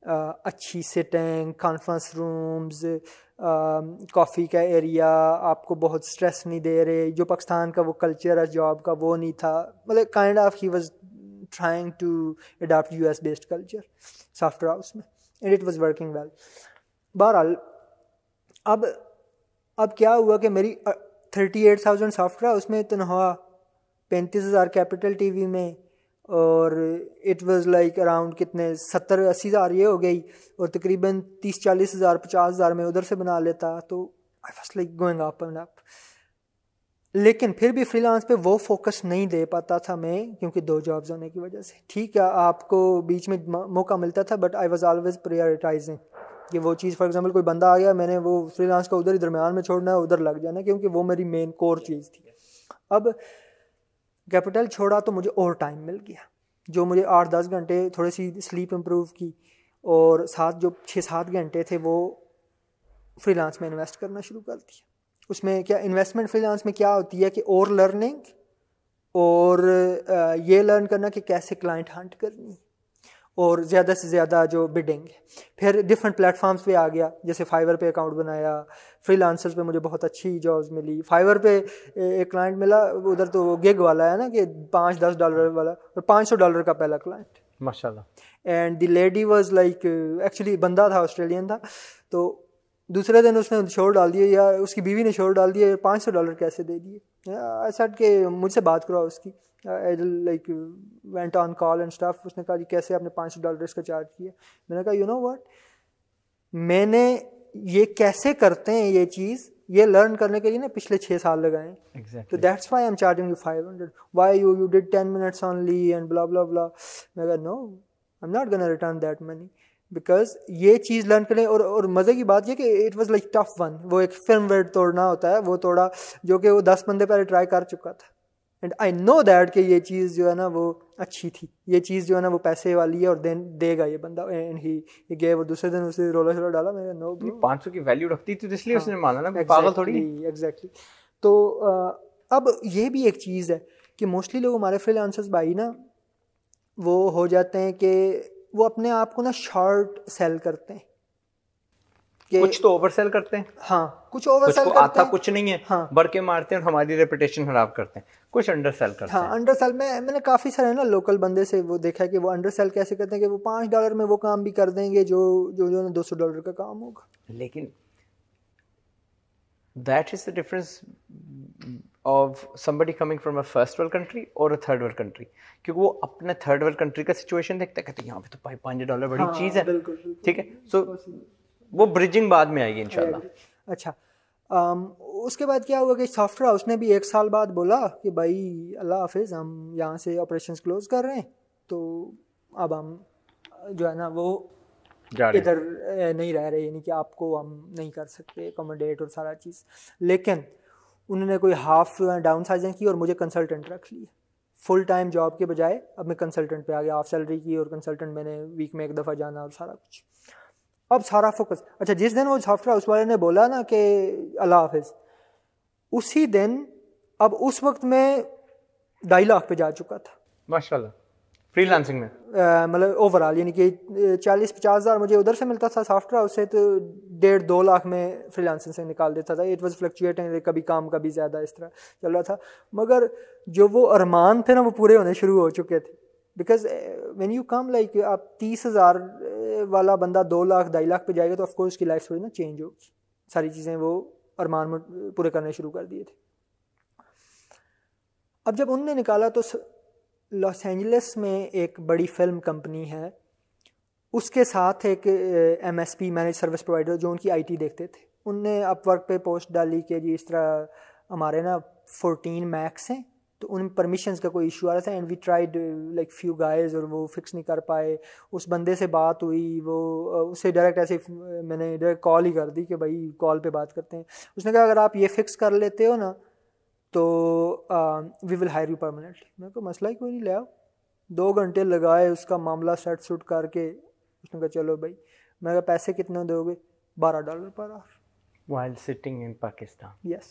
अच्छी सिटिंग, कॉन्फ्रेंस रूम्स, कॉफ़ी का एरिया, आपको बहुत स्ट्रेस नहीं दे रहे। जो पाकिस्तान का वो कल्चर है जॉब का वो नहीं था, मतलब kind of he was trying to adopt US based culture software house में, and it was working well. बहरहाल अब क्या हुआ कि मेरी 38,000 सॉफ्टवेयर हाउस में तनख्वाह 35,000 कैपिटल टीवी में, और इट वाज लाइक अराउंड कितने 70-80 हज़ार ये हो गई, और तकरीबन 30-40 हज़ार 50 हज़ार में उधर से बना लेता। तो आई was like going up and up, लेकिन फिर भी फ्रीलांस पे वो फोकस नहीं दे पाता था मैं, क्योंकि 2 जॉब्स होने की वजह से। ठीक है, आपको बीच में मौका मिलता था, but I was always prioritising कि वो चीज़, फॉर एग्जांपल कोई बंदा आ गया, मैंने वो फ्रीलांस का उधर ही दरमियान में छोड़ना है, उधर लग जाना, क्योंकि वो मेरी मेन कोर चीज़ थी। अब कैपिटल छोड़ा तो मुझे और टाइम मिल गया, जो मुझे 8-10 घंटे थोड़ी सी स्लीप इम्प्रूव की, और साथ जो 6-7 घंटे थे वो फ्रीलांस में इन्वेस्ट करना शुरू कर दिया। उसमें क्या इन्वेस्टमेंट फ्रीलांस में क्या होती है कि और लर्निंग, और ये लर्न करना कि कैसे क्लाइंट हंट करनी, और ज़्यादा से ज़्यादा जो बिडिंग है। फिर डिफरेंट प्लेटफॉर्म्स पे आ गया, जैसे फाइवर पे अकाउंट बनाया, फ्रीलांसर्स पे मुझे बहुत अच्छी जॉब्स मिली। फाइवर पे एक क्लाइंट मिला, उधर तो वो गिग वाला है ना कि $5-10 वाला, और $500 का पहला क्लाइंट, माशाल्लाह। And the lady was like, actually बंदा था ऑस्ट्रेलियन था, तो दूसरे दिन उसने शोर डाल दिया, या उसकी बीवी ने शोर डाल दिया, $500 कैसे दे दिए। आई सेड कि मुझसे बात करो उसकी, I like went on call and stuff. उसने कहा जी कैसे आपने $500 इसका चार्ज किया। मैंने कहा यू नो व्हाट, मैंने ये कैसे करते हैं ये चीज़, ये लर्न करने के लिए ना पिछले 6 साल लगाए, तो that's why I am charging you 500, why you did 10 minutes only and blah blah blah. मैं कहा no, I am not gonna return that money, because ये चीज़ लर्न करें। और मज़े की बात ये कि it was like tough one, वो एक फिल्म वेट तोड़ना होता है, वो तोड़ा जो कि वो 10 बंदे पहले ट्राई कर चुका था, एंड आई नो दैट कि ये चीज़ जो है ना वो अच्छी थी, ये चीज़ जो है ना वो पैसे वाली है, और देन देगा ये बंदा, एंड ही गए। वो दूसरे दिन उसे रोला शोला डाला, मैंने नो 500 की वैल्यू रखती थी, तो इसलिए उसने माना ना, पागल थोड़ी। एग्जैक्टली। तो अब ये भी एक चीज़ है कि मोस्टली लोग हमारे फ्रीलांसर्स भाई ना वो हो जाते हैं कि वो अपने आप को ना शॉर्ट सेल करते हैं, कुछ तो ओवर सेल करते हैं। हाँ, कुछ ओवर सेल करते आता हैं, कुछ नहीं है, हाँ, बढ़ के मारते हैं और हमारी रेपुटेशन खराब करते हैं। कुछ अंडर सेल करते हैं। हाँ, अंडर सेल में मैंने काफ़ी सारे ना लोकल बंदे से वो देखा है कि वो अंडर सेल कैसे करते हैं कि वो $5 में वो काम भी कर देंगे जो जो जो $200 का काम होगा। लेकिन that is the difference of somebody coming from a first world country or a third world country, क्योंकि वो अपने थर्ड वर्ल्ड कंट्री का सिचुएशन देखते हैं, कहते हैं यहाँ पे तो $500 बड़ी चीज़ है, ठीक है। सो वो ब्रिजिंग बाद में आएगी इंशाल्लाह। अच्छा, उसके बाद क्या हुआ कि सॉफ्टवेयर हाउस ने भी 1 साल बाद बोला कि भाई अल्लाह हाफिज़, हम यहाँ से ऑपरेशंस क्लोज कर रहे हैं, तो अब हम जो है ना वो इधर नहीं रह रहे, यानी कि आपको हम नहीं कर सकते अकोमोडेट और सारा चीज़। लेकिन उन्होंने कोई हाफ डाउन साइजिंग की और मुझे कंसल्टेंट रख लिया, फुल टाइम जॉब के बजाय अब मैं कंसल्टेंट पे आ गया, हाफ सैलरी की, और कंसल्टेंट मैंने वीक में 1 दफ़ा जाना और सारा कुछ। अब सारा फोकस, अच्छा जिस दिन वो सॉफ्टवेयर हाउस वाले ने बोला ना कि अल्लाह हाफिज़, उसी दिन अब उस वक्त मैं 2.5 लाख पे जा चुका था माशाल्लाह फ्रीलांसिंग में, मतलब ओवरऑल, यानी कि 40-50 हज़ार मुझे उधर से मिलता था सॉफ्टवेयर हाउस से, तो 1.5-2 लाख में फ्रीलांसिंग से निकाल देता था। इट वाज फ्लक्चुएटिंग, कभी कम कभी ज़्यादा, इस तरह चल रहा था। मगर जो वो अरमान थे ना वो पूरे होने शुरू हो चुके थे, because when you come like आप 30,000 वाला बंदा 2 लाख 2.5 लाख पे जाएगा, तो ऑफकोर्स उसकी लाइफ थोड़ी ना चेंज होगी, सारी चीज़ें वो अरमान पूरे करने शुरू कर दिए थे। अब जब उनने निकाला तो लॉस एंजलिस में एक बड़ी फिल्म कंपनी है, उसके साथ एक MSP मैनेज सर्विस प्रोवाइडर जो उनकी IT देखते थे, उनने अपवर्क पे पोस्ट डाली कि जी इस तरह हमारे ना 14 मैक्स हैं, तो उन परमिशंस का कोई इशू आ रहा था and we tried like few guys और वो फिक्स नहीं कर पाए। उस बंदे से बात हुई, वो उससे डायरेक्ट ऐसे मैंने डायरेक्ट कॉल ही कर दी कि भाई कॉल पे बात करते हैं। उसने कहा अगर आप ये फिक्स कर लेते हो ना तो we will hire you permanently. मैं को मसला ही कोई नहीं, ले आओ। 2 घंटे लगाए उसका मामला सेट सुट करके। उसने कहा चलो भाई। मैं कहा पैसे कितने दोगे? $12 per hour. While sitting in Pakistan. Yes.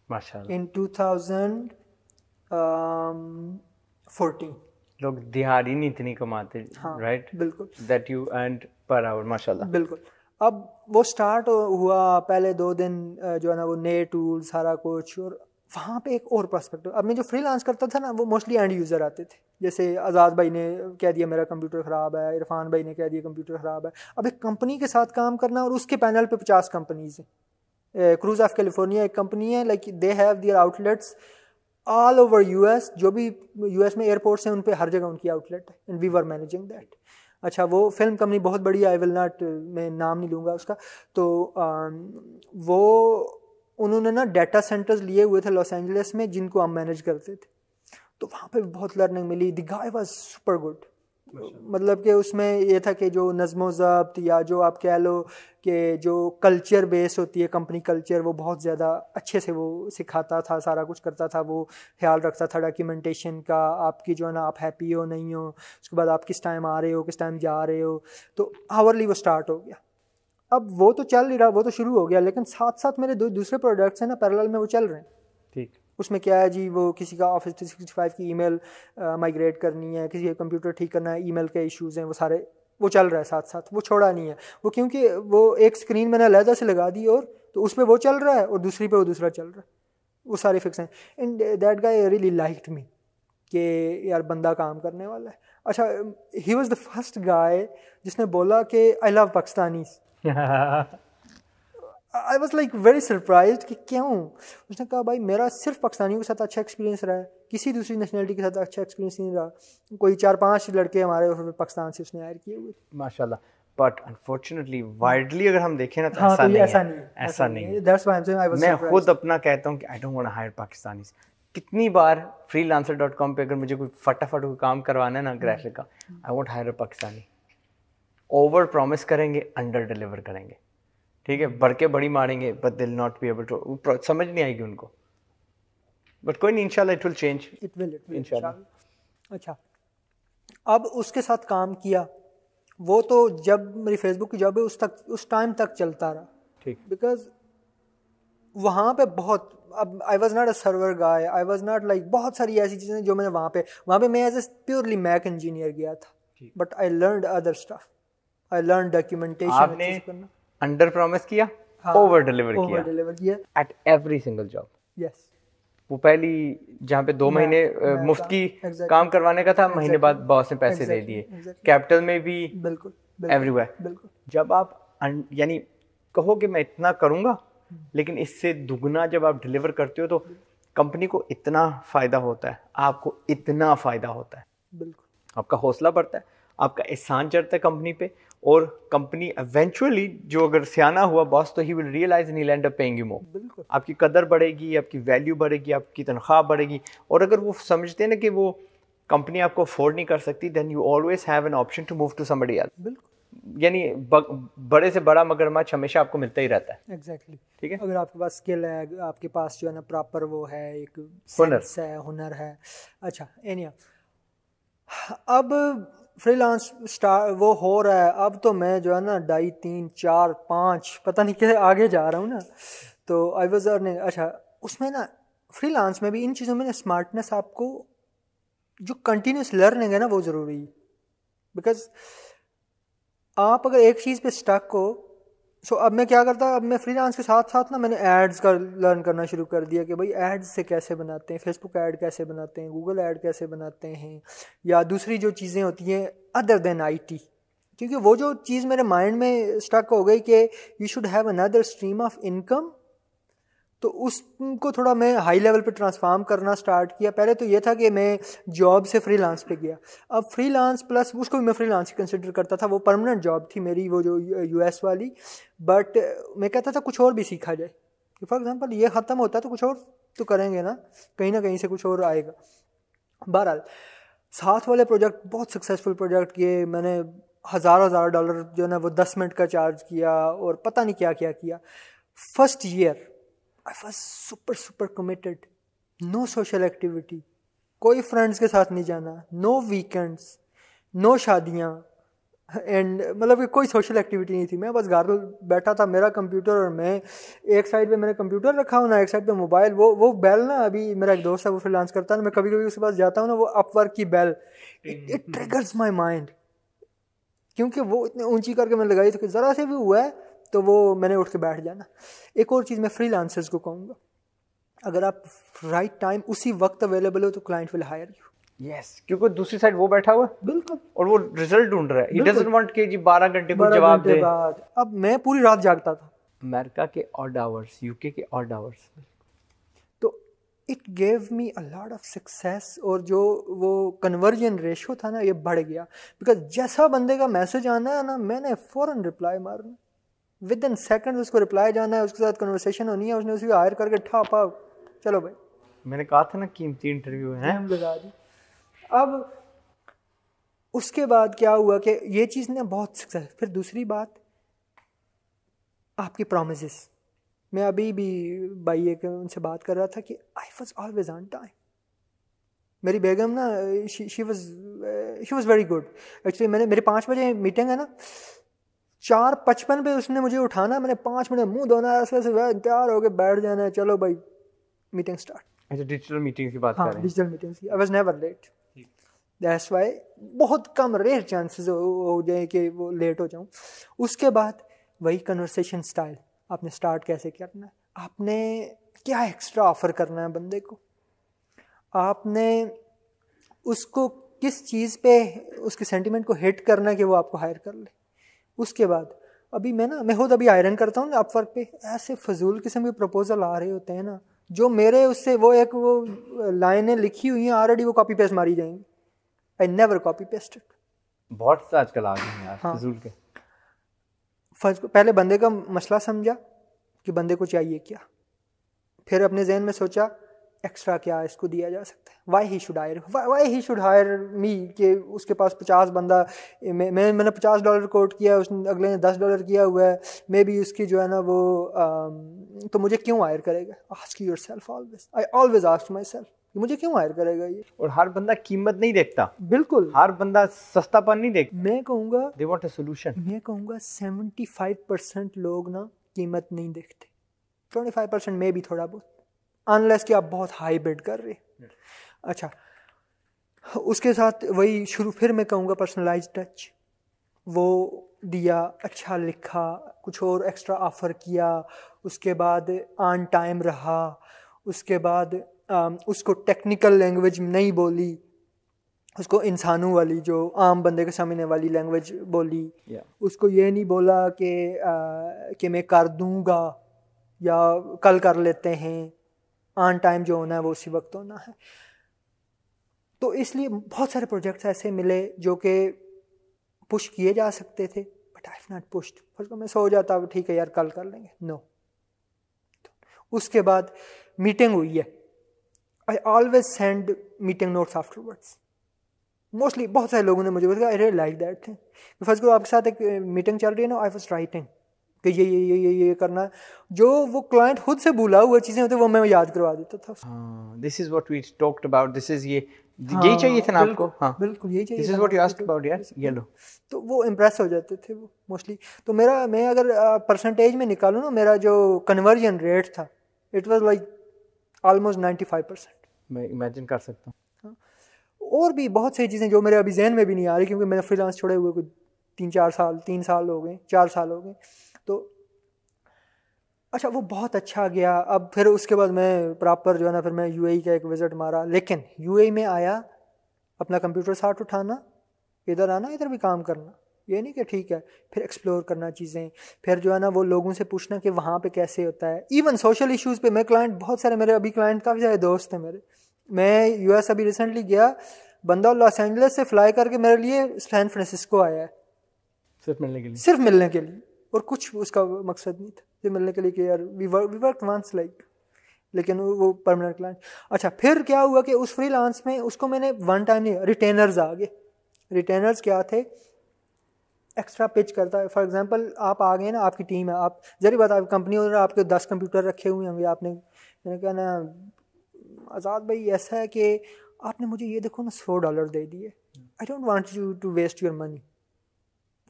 माशाल्लाह। In 2014. लोग दिहाड़ी नहीं इतनी कमाते, हाँ, राइट? बिल्कुल। That you earned per hour, माशाल्लाह। बिल्कुल। अब वो स्टार्ट हुआ, पहले 2 दिन जो है ना वो नए टूल सारा कुछ, और वहाँ पे एक और पर्सपेक्टिव। अब मैं जो फ्रीलांस करता था ना वो मोस्टली एंड यूज़र आते थे, जैसे आज़ाद भाई ने कह दिया मेरा कंप्यूटर ख़राब है, इरफान भाई ने कह दिया कंप्यूटर ख़राब है। अब एक कंपनी के साथ काम करना, और उसके पैनल पे 50 कंपनीज हैं। क्रूज ऑफ कैलिफोर्निया एक कंपनी है, like they have their outlets all over US। जो भी US में एयरपोर्ट्स हैं उन पे हर जगह उनकी आउटलेट है, and we were managing that. अच्छा, वो फिल्म कंपनी बहुत बड़ी है, आई विल नॉट, मैं नाम नहीं लूँगा उसका। तो वो उन्होंने ना डाटा सेंटर्स लिए हुए थे लॉस एंजलिस में जिनको हम मैनेज करते थे, तो वहाँ पे बहुत लर्निंग मिली। The guy was super good. मतलब कि उसमें ये था कि जो नज़्मो ज़ब्त या जो आप कह लो कि जो कल्चर बेस होती है कंपनी कल्चर, वो बहुत ज़्यादा अच्छे से वो सिखाता था, सारा कुछ करता था, वो ख्याल रखता था डॉक्यूमेंटेशन का, आपकी जो है ना आप हैप्पी हो नहीं हो, उसके बाद आप किस टाइम आ रहे हो, किस टाइम जा रहे हो। तो आवरली वो स्टार्ट हो गया। अब वो तो चल नहीं रहा, वो तो शुरू हो गया, लेकिन साथ साथ मेरे दूसरे प्रोडक्ट्स हैं ना पैरेलल में वो चल रहे हैं। ठीक। उसमें क्या है जी, वो किसी का Office 365 की ईमेल माइग्रेट करनी है, किसी का कंप्यूटर ठीक करना है, ईमेल के इश्यूज़ हैं, वो सारे वो चल रहा है साथ साथ, वो छोड़ा नहीं है वो, क्योंकि वो एक स्क्रीन मैंने अलहदा से लगा दी, और तो उस पर वो चल रहा है और दूसरी पे वो दूसरा चल रहा है, वो सारे फिक्स हैं। And that guy really liked me कि यार बंदा काम करने वाला है। अच्छा, he was the first guy जिसने बोला कि I love Pakistanis. I was like very surprised कि क्यों। उसने कहा भाई मेरा सिर्फ पाकिस्तानियों के साथ अच्छा एक्सपीरियंस रहा है, किसी दूसरी नेशनलिटी के साथ अच्छा एक्सपीरियंस नहीं रहा। कोई 4-5 लड़के हमारे पाकिस्तान से उसने हायर किए हुए माशाल्लाह। बट अनफॉर्चुनेटली वाइडली अगर हम देखें ना तो हाँ, ऐसा नहीं है, ऐसा नहीं है। That's why I'm saying I was मैं surprised. खुद अपना कहता हूँ कि I don't want to hire Pakistanis. कितनी बार freelancer.com पे अगर मुझे कोई फटाफट कोई काम करवाना है ना ग्राफिक का, I won't hire a Pakistani. Over promise करेंगे, अंडर डिलीवर करेंगे, ठीक है, बढ़ के बड़ी मारेंगे, but they will not be able to, समझ नहीं आएगी उनको। बट कोई नहीं, इंशाल्लाह it will change, it will इंशाल्लाह। अच्छा, अब उसके साथ काम किया, वो तो जब मेरी फेसबुक की जॉब है उस टाइम तक चलता रहा, ठीक, बिकॉज वहाँ पे बहुत, अब I was not a server guy, I was not like, बहुत सारी ऐसी चीज़ें जो मैंने वहाँ पे मैं as a purely mac engineer गया था, but I learned other stuff. I learn documentation. आपने अंडर प्रॉमिस किया, ओवर डिलीवर किया at every single job. Yes, वो पहली जहाँ पे 2 महीने मुफ्त की काम करवाने का था, महीने बाद बॉस ने पैसे दे दिए। कैपिटल में भी, बिल्कुल, एवरीवेयर। जब आप यानी कहो कि मैं इतना करूँगा, लेकिन इससे दुगना जब आप डिलीवर करते हो तो कंपनी को इतना फ़ायदा होता है, आपको इतना फ़ायदा होता है, बिल्कुल, आपका हौसला बढ़ता है, आपका एहसान चढ़ता है कंपनी पे, और कंपनी इवेंचुअली जो अगर सियाना हुआ बॉस तो he will realize and he will end up paying you more. बिल्कुल, आपकी कदर बढ़ेगी, आपकी वैल्यू बढ़ेगी, आपकी तनख्वाह बढ़ेगी। और अगर वो समझते हैं ना कि वो कंपनी आपको अफोर्ड नहीं कर सकती, then you always have an option to move to somebody else. बिल्कुल, यानी बड़े से बड़ा मगरमच्छ हमेशा आपको मिलता ही रहता है। एग्जैक्टली, ठीक है, अगर आपके पास स्किल है, आपके पास जो है ना प्रॉपर वो है, एक हुनर है, हुनर है। अच्छा, एनिया, अब फ्रीलांस वो हो रहा है, अब तो मैं जो है ना 2.5, 3, 4, 5 पता नहीं क्या आगे जा रहा हूँ ना, तो आई वाज अर्निंग। अच्छा, उसमें ना फ्रीलांस में भी इन चीज़ों में ना स्मार्टनेस, आपको जो कंटिन्यूस लर्निंग है ना वो ज़रूरी है, बिकॉज आप अगर एक चीज़ पे स्टक हो। सो अब मैं क्या करता, अब मैं फ्रीलांस के साथ साथ ना मैंने एड्स का लर्न करना शुरू कर दिया कि भाई एड्स से कैसे बनाते हैं, फेसबुक ऐड कैसे बनाते हैं, गूगल ऐड कैसे बनाते हैं, या दूसरी जो चीज़ें होती हैं अदर देन IT। क्योंकि वो जो चीज़ मेरे माइंड में स्टक हो गई कि you should have another stream of income, तो उसको थोड़ा मैं हाई लेवल पे ट्रांसफॉर्म करना स्टार्ट किया। पहले तो ये था कि मैं जॉब से फ्रीलांस पे गया, अब फ्रीलांस प्लस उसको भी मैं फ्रीलांस ही कंसिडर करता था, वो परमानेंट जॉब थी मेरी वो जो यूएस वाली, बट मैं कहता था कुछ और भी सीखा जाए। फॉर एग्जांपल ये ख़त्म होता है तो कुछ और तो करेंगे ना कहीं से कुछ और आएगा। बहरहाल साथ वाले प्रोजेक्ट बहुत सक्सेसफुल प्रोजेक्ट किए मैंने, हज़ार डॉलर जो है ना वो 10 मिनट का चार्ज किया और पता नहीं क्या क्या किया। First year I was super committed, no social activity, कोई फ्रेंड्स के साथ नहीं जाना, नो वीकेंड्स, नो शादियाँ, एंड मतलब कि कोई सोशल एक्टिविटी नहीं थी। मैं बस घर बैठा था, मेरा कंप्यूटर और मैं, एक साइड पे मैंने कंप्यूटर रखा हूँ ना, एक साइड पे मोबाइल। वो बेल ना, अभी मेरा एक दोस्त है वो फ्रीलांस करता है ना, मैं कभी कभी उसके पास जाता हूँ ना, वो अपवर्क की bell, it triggers my mind, क्योंकि वो इतनी ऊंची करके मैंने लगाई थी कि ज़रा से भी हुआ है तो वो मैंने उठ के बैठ जाना। एक और चीज़ मैं फ्रीलांसर्स को कहूँगा, अगर आप राइट टाइम उसी वक्त अवेलेबल हो तो client will hire you. Yes, क्योंकि दूसरी साइड वो बैठा हुआ है बिल्कुल, और वो रिजल्ट ढूंढ रहा है, ही डजंट वांट कि जी 12 घंटे को 12 जवाब घंटे दे। बाद, अब मैं पूरी रात जागता था। अमेरिका के ऑड आवर्स, यूके के ऑड आवर्स, तो it gave me a lot of success, और जो वो कन्वर्जन रेशो था ना ये बढ़ गया, बिकॉज जैसा बंदे का मैसेज आना है ना, मैंने फ़ौरन रिप्लाई मारना, विद इन सेकंड उसको रिप्लाई जाना है, उसके साथ कन्वर्सेशन होनी है, उसने उसी को हायर करके ठापा, चलो भाई। मैंने कहा था ना कीमती इंटरव्यू है। हम बता दी। अब उसके बाद क्या हुआ कि ये चीज़ ने बहुत सक्सेस। फिर दूसरी बात, आपकी प्रॉमिसेस। मैं अभी भी भाई एक उनसे बात कर रहा था कि I was always on time. मेरी बेगम ना she was very good actually. मेरे 5 बजे मीटिंग है ना, 4:55 पे उसने मुझे उठाना, मैंने 5 मिनट मुंह धोना है, ऐसे तैयार होके बैठ जाना है, चलो भाई मीटिंग स्टार्ट। अच्छा, डिजिटल मीटिंग की बात कर रहे हैं। डिजिटल मीटिंग्स की। I was never late, that's why बहुत कम रेयर चांसेस हो जाए कि वो लेट हो जाऊं। उसके बाद वही कन्वर्सेशन स्टाइल, आपने स्टार्ट कैसे करना है, आपने क्या एक्स्ट्रा ऑफर करना है बंदे को, आपने उसको किस चीज़ पे उसके सेंटिमेंट को हिट करना है कि वो आपको हायर कर ले। उसके बाद अभी मैं खुद अभी आयरन करता हूँ अपवर्क पे, ऐसे फजूल किस्म के प्रपोजल आ रहे होते हैं ना, जो मेरे उससे वो लाइनें लिखी हुई हैं ऑलरेडी, वो कॉपी पेस्ट मारी जाएंगी। I never copy paste it. बहुत आजकल आ गए हैं यार फजूल के। पहले बंदे का मसला समझा कि बंदे को चाहिए क्या, फिर अपने जहन में सोचा एक्स्ट्रा क्या इसको दिया जा सकता है, why he should hire me, कि उसके पास 50 बंदा, मैंने $50 कोट किया, उसने अगले ने $10 किया हुआ है, मे बी उसकी जो है ना वो तो मुझे क्यों हायर करेगा। Ask yourself always, I always ask my self, मुझे क्यों हायर करेगा ये। और हर बंदा कीमत नहीं देखता, बिल्कुल हर बंदा सस्तापन नहीं देखता। मैं कहूँगा दे वांट अ सोल्यूशन। मैं कहूँगा 75% लोग ना कीमत नहीं देखते, 25% में भी थोड़ा बहुत, अनलेस कि आप बहुत हाई बिड कर रहे। अच्छा, उसके साथ वही शुरू, फिर मैं कहूँगा पर्सनलाइज टच, वो दिया, अच्छा लिखा, कुछ और एक्स्ट्रा ऑफर किया, उसके बाद ऑन टाइम रहा, उसके बाद उसको टेक्निकल लैंग्वेज नहीं बोली, उसको इंसानों वाली जो आम बंदे के सामने वाली लैंग्वेज बोली। उसको ये नहीं बोला कि मैं कर दूंगा या कल कर लेते हैं, ऑन टाइम जो होना है वो उसी वक्त होना है। तो इसलिए बहुत सारे प्रोजेक्ट्स ऐसे मिले जो कि पुश किए जा सकते थे, but I have not pushed. First मैं सो जाता, ठीक है यार कल कर लेंगे, नो। उसके बाद मीटिंग हुई है, I always send meeting notes afterwards. Mostly बहुत सारे लोगों ने मुझे बोला I really like that thing. First को आपके साथ एक मीटिंग चल रही है ना, आई वाज राइटिंग कि ये करना है, जो वो क्लाइंट खुद से भूला हुआ चीजें होती वो मैं याद करवा देता था। This is what we talked about, this is यही चाहिए था ना आपको। हाँ बिल्कुल यही चाहिए, this is what you asked about यार, ये लो। तो वो इम्प्रेस हो जाते थे वो मोस्टली। तो मैं अगर परसेंटेज में निकालूँ ना, मेरा जो कन्वर्जन रेट था इट वाज लाइक ऑलमोस्ट 95%। मैं इमेजिन कर सकता हूँ। और भी बहुत सारी चीज़ें जो मेरे अभी जहन में भी नहीं आ रही, क्योंकि मैंने फ्रीलांस छोड़े हुए कुछ 3 साल हो गए, 4 साल हो गए। तो अच्छा वो बहुत अच्छा गया। अब फिर उसके बाद मैं प्रॉपर जो है ना, फिर मैं यूएई का एक विज़िट मारा, लेकिन यूएई में आया, अपना कंप्यूटर साथ उठाना, इधर आना, इधर भी काम करना, ये नहीं कि ठीक है, फिर एक्सप्लोर करना चीज़ें, फिर जो है ना वो लोगों से पूछना कि वहाँ पे कैसे होता है। इवन सोशल इश्यूज़ पे मैं क्लाइंट, बहुत सारे मेरे अभी क्लाइंट काफ़ी सारे दोस्त हैं मेरे। मैं यूएस अभी रिसेंटली गया, बंदा लॉस एंजलिस से फ्लाई करके मेरे लिए सैन फ्रांसिस्को आया है सिर्फ मिलने के लिए, सिर्फ मिलने के लिए, और कुछ उसका मकसद नहीं था, सिर्फ मिलने के लिए कि यार वी वर्क वंस लाइक, लेकिन वो परमानेंट क्लाइंट। अच्छा, फिर क्या हुआ कि उस फ्रीलांस में उसको मैंने वन टाइम नहीं, रिटेनर्स आ गए। रिटेनर्स क्या थे, एक्स्ट्रा पिच करता है। फॉर एग्जांपल आप आ गए ना, आपकी टीम है, आप जरी बात, आप कंपनी ओनर, आपके 10 कंप्यूटर रखे हुए होंगे, आपने, मैंने कहा ना आज़ाद भाई ऐसा है कि आपने मुझे ये देखो ना $100 दे दिए, I don't want you to waste your money.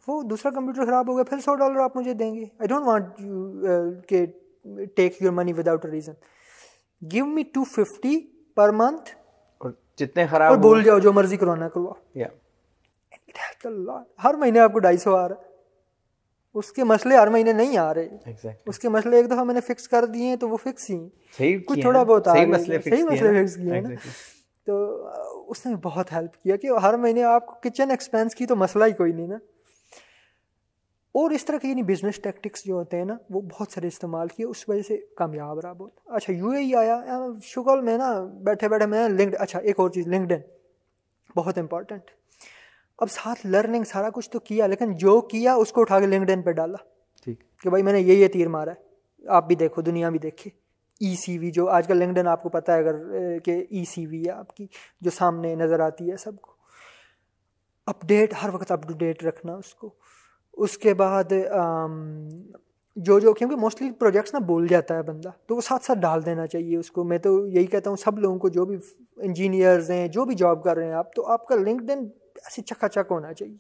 वो दूसरा कंप्यूटर ख़राब हो गया, फिर $100 आप मुझे देंगे, आई डोंट वांट यू के take your money without a reason, give me 250 per month, और जितने खराब और बोल जाओ जो मर्जी करवाना करवाओ। yeah. हर महीने आपको 250 आ रहा है, उसके मसले हर महीने नहीं आ रहे। exactly. उसके मसले एक दफ़ा मैंने फिक्स कर दिए हैं तो वो फिक्स ही, सही कुछ थोड़ा बहुत सही आ गया, मसले सही मसले फिक्स किए हैं ना। exactly. तो उसने बहुत हेल्प किया कि हर महीने आपको किचन एक्सपेंस की तो मसला ही कोई नहीं ना। और इस तरह के यानी बिजनेस टैक्टिक्स जो होते हैं ना, वो बहुत सारे इस्तेमाल किए, उस वजह से कामयाब रहा बहुत। अच्छा, यूएई आया, शुगल में ना बैठे बैठे मैं लिंक्ड, अच्छा एक और चीज़, लिंक्डइन बहुत इंपॉर्टेंट। अब साथ लर्निंग सारा कुछ तो किया, लेकिन जो किया उसको उठा के लिंक्डइन पे डाला, ठीक कि भाई मैंने ये तीर मारा है, आप भी देखो, दुनिया भी देखे। ईसीवी जो आजकल लिंक्डइन आपको पता है अगर कि ईसीवी है आपकी, जो सामने नज़र आती है सबको, अपडेट हर वक्त अप टू डेट रखना उसको। उसके बाद जो क्योंकि मोस्टली प्रोजेक्ट्स ना भूल जाता है बंदा, तो वो साथ साथ डाल देना चाहिए उसको। मैं तो यही कहता हूँ सब लोगों को, जो भी इंजीनियर्स हैं, जो भी जॉब कर रहे हैं आप, तो आपका लिंक्डइन ऐसे चकाचक होना चाहिए।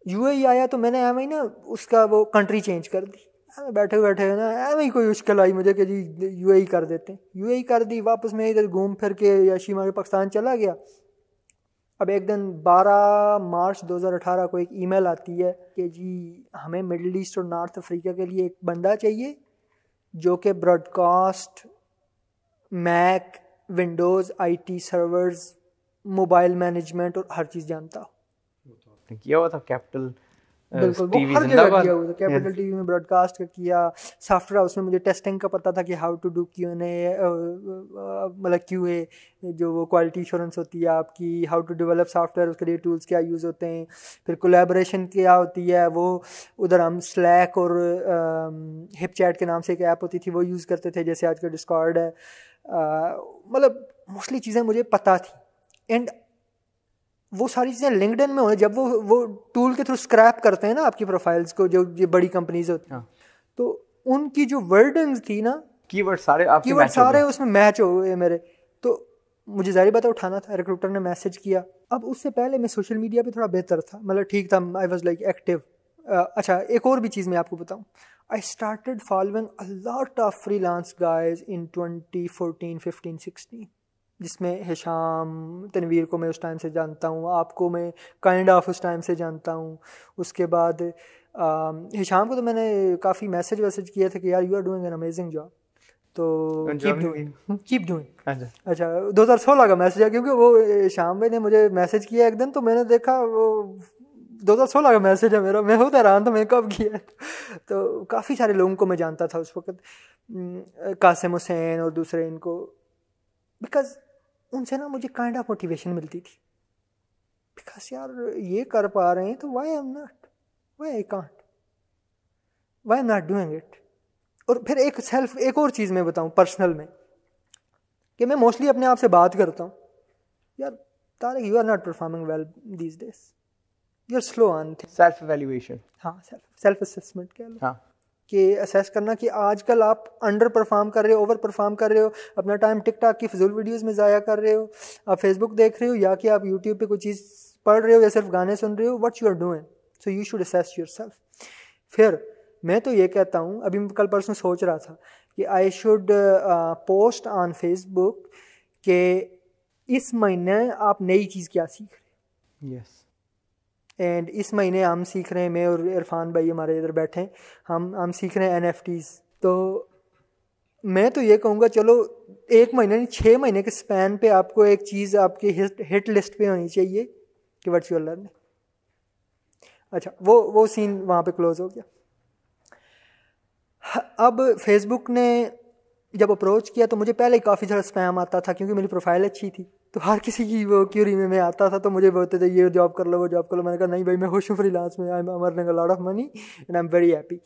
यूएई आया तो मैंने एम ही ना उसका वो कंट्री चेंज कर दी, बैठे बैठे ना एम ही कोई मुश्किल आई मुझे कि जी यूएई कर देते हैं, यूएई कर दी। वापस मैं इधर घूम फिर के याशी मार के पाकिस्तान चला गया। अब एक दिन 12 मार्च 2018 को एक ईमेल आती है कि जी हमें मिडिल ईस्ट और नॉर्थ अफ्रीका के लिए एक बंदा चाहिए जो कि broadcast, Mac, Windows, IT servers, mobile management और हर चीज़ जानता हो। किया हुआ था कैपिटल, बिल्कुल वो हर जगह किया हुआ था। कैपिटल टीवी में ब्रॉडकास्ट का किया, सॉफ्टवेयर हाउस में मुझे टेस्टिंग का पता था कि हाउ टू डू Q&A, मतलब QA जो वो क्वालिटी इंश्योरेंस होती है आपकी, हाउ टू डेवलप सॉफ्टवेयर, उसके लिए टूल्स क्या यूज़ होते हैं, फिर कोलैबोरेशन क्या होती है, वो उधर हम स्लैक और हिप चैट के नाम से एक ऐप होती थी वो यूज़ करते थे, जैसे आज का डिस्कॉर्ड है। मतलब मोस्टली चीज़ें मुझे पता थी। एंड वो सारी चीज़ें लिंक्डइन में होने, जब वो टूल के थ्रू स्क्रैप करते हैं ना आपकी प्रोफाइल्स को, जो ये बड़ी कंपनीज होती हैं, तो उनकी जो वर्डिंग्स थी ना, कीवर्ड सारे उसमें मैच हो गए मेरे। तो मुझे जारी बात उठाना था, रिक्रूटर ने मैसेज किया। अब उससे पहले मैं सोशल मीडिया पे थोड़ा बेहतर था, मतलब ठीक था, आई वाज लाइक एक्टिव। अच्छा एक और भी चीज़ मैं आपको बताऊँ, I started following a lot of freelance guys in 2014, 15, 16, जिसमें हिशाम तनवीर को मैं उस टाइम से जानता हूँ, आपको मैं काइंड ऑफ उस टाइम से जानता हूँ। उसके बाद हिशाम को तो मैंने काफ़ी मैसेज किए थे कि यार you are doing an amazing job, तो कीप डूइंग। अच्छा 2016 का मैसेज है, क्योंकि वो हिशाम भाई ने मुझे मैसेज किया एक दिन, तो मैंने देखा वो 2016 का मैसेज है मेरा, मैं बहुत हैरान था मैंने कब किया। तो काफ़ी सारे लोगों को मैं जानता था उस वक्त, कासिम हुसैन और दूसरे इनको, बिकॉज उनसे ना मुझे काइंड ऑफ मोटिवेशन मिलती थी, बिकॉज यार ये कर पा रहे हैं तो why I am not, why I can't, why I am not doing it. और फिर एक और चीज़ मैं बताऊं पर्सनल में, कि मैं मोस्टली अपने आप से बात करता हूँ, यार Tariq you are not performing well these days, you are slow on things, self evaluation, हाँ सेल्फ असेसमेंट कह लो, हाँ कि असेस करना कि आजकल आप अंडर परफॉर्म कर रहे हो, ओवर परफॉर्म कर रहे हो, अपना टाइम टिकटॉक की फिजूल वीडियोस में ज़ाया कर रहे हो, आप फेसबुक देख रहे हो, या कि आप यूट्यूब पे कोई चीज़ पढ़ रहे हो या सिर्फ गाने सुन रहे हो, what you are doing, so you should assess yourself. फिर मैं तो ये कहता हूँ, अभी कल परसों सोच रहा था कि I should post on Facebook कि इस महीने आप नई चीज़ क्या सीख रहे हैं। एंड इस महीने हम सीख रहे हैं, मैं और इरफान भाई हमारे इधर बैठे हैं, हम सीख रहे हैं NFTs। तो मैं तो ये कहूँगा चलो 1 महीने नहीं 6 महीने के स्पैन पे आपको एक चीज़ आपकी हिट लिस्ट पे होनी चाहिए कि व्हाट्स योर लर्निंग। अच्छा, वो सीन वहाँ पे क्लोज हो गया। अब फेसबुक ने जब अप्रोच किया तो मुझे पहले ही काफ़ी सारा स्पैम आता था, क्योंकि मेरी प्रोफाइल अच्छी थी, तो हर किसी की वो क्यूरी में मैं आता था, तो मुझे बोलते थे ये जॉब कर लो, वो जॉब कर लो। मैंने कहा नहीं भाई, मैं खुश हूँ फ्रीलांस में, I am earning a lot of money and I am very happy.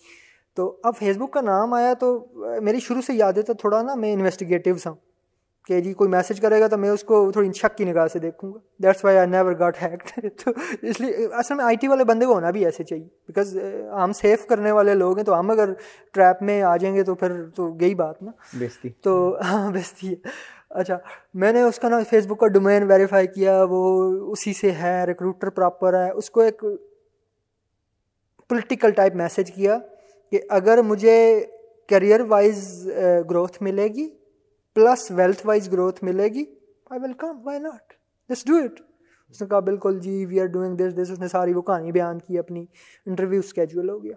तो अब फेसबुक का नाम आया तो मेरी शुरू से याद है, तो थोड़ा ना मैं इन्वेस्टिगेटिव सा कि जी कोई मैसेज करेगा तो मैं उसको थोड़ी शक की निगाह से देखूंगा। That's why I never got hacked. तो इसलिए असल में आईटी वाले बंदे को होना भी ऐसे चाहिए, बिकॉज हम सेफ करने वाले लोग हैं, तो हम अगर ट्रैप में आ जाएंगे तो फिर तो गई बात ना, बेइज्जती। तो हाँ, बेइज्जती है। अच्छा, मैंने उसका ना फेसबुक का डोमेन वेरीफाई किया, वो उसी से है, रिक्रूटर प्रॉपर है, उसको एक पॉलिटिकल टाइप मैसेज किया कि अगर मुझे करियर वाइज ग्रोथ मिलेगी प्लस वेल्थ वाइज ग्रोथ मिलेगी, I will come, why not, let's do it. उसने कहा बिल्कुल जी, वी आर डूइंग दिस। उसने सारी वो कहानी बयान की अपनी। इंटरव्यू स्केड्यूल हो गया,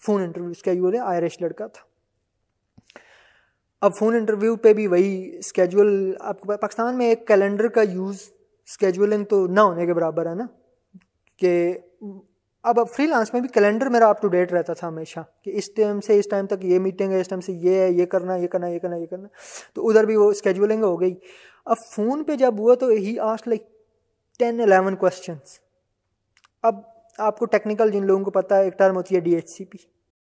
फ़ोन इंटरव्यू स्केड्यूल है, आयरिश लड़का था। अब फ़ोन इंटरव्यू पे भी वही स्केड्यूल, आपको पाकिस्तान में एक कैलेंडर का यूज़ स्केड्यूलिंग तो ना होने के बराबर है ना, कि अब फ्रीलांस में भी कैलेंडर मेरा अप टू डेट रहता था हमेशा, कि इस टाइम से इस टाइम तक ये मीटिंग है, इस टाइम से ये है, ये करना, ये करना, ये करना, ये करना। तो उधर भी वो स्केड्यूलिंग हो गई। अब फ़ोन पे जब हुआ तो ही आस्क्ड लाइक 10-11 क्वेश्चंस। अब आपको टेक्निकल जिन लोगों को पता है, एक टर्म होती है DHCP,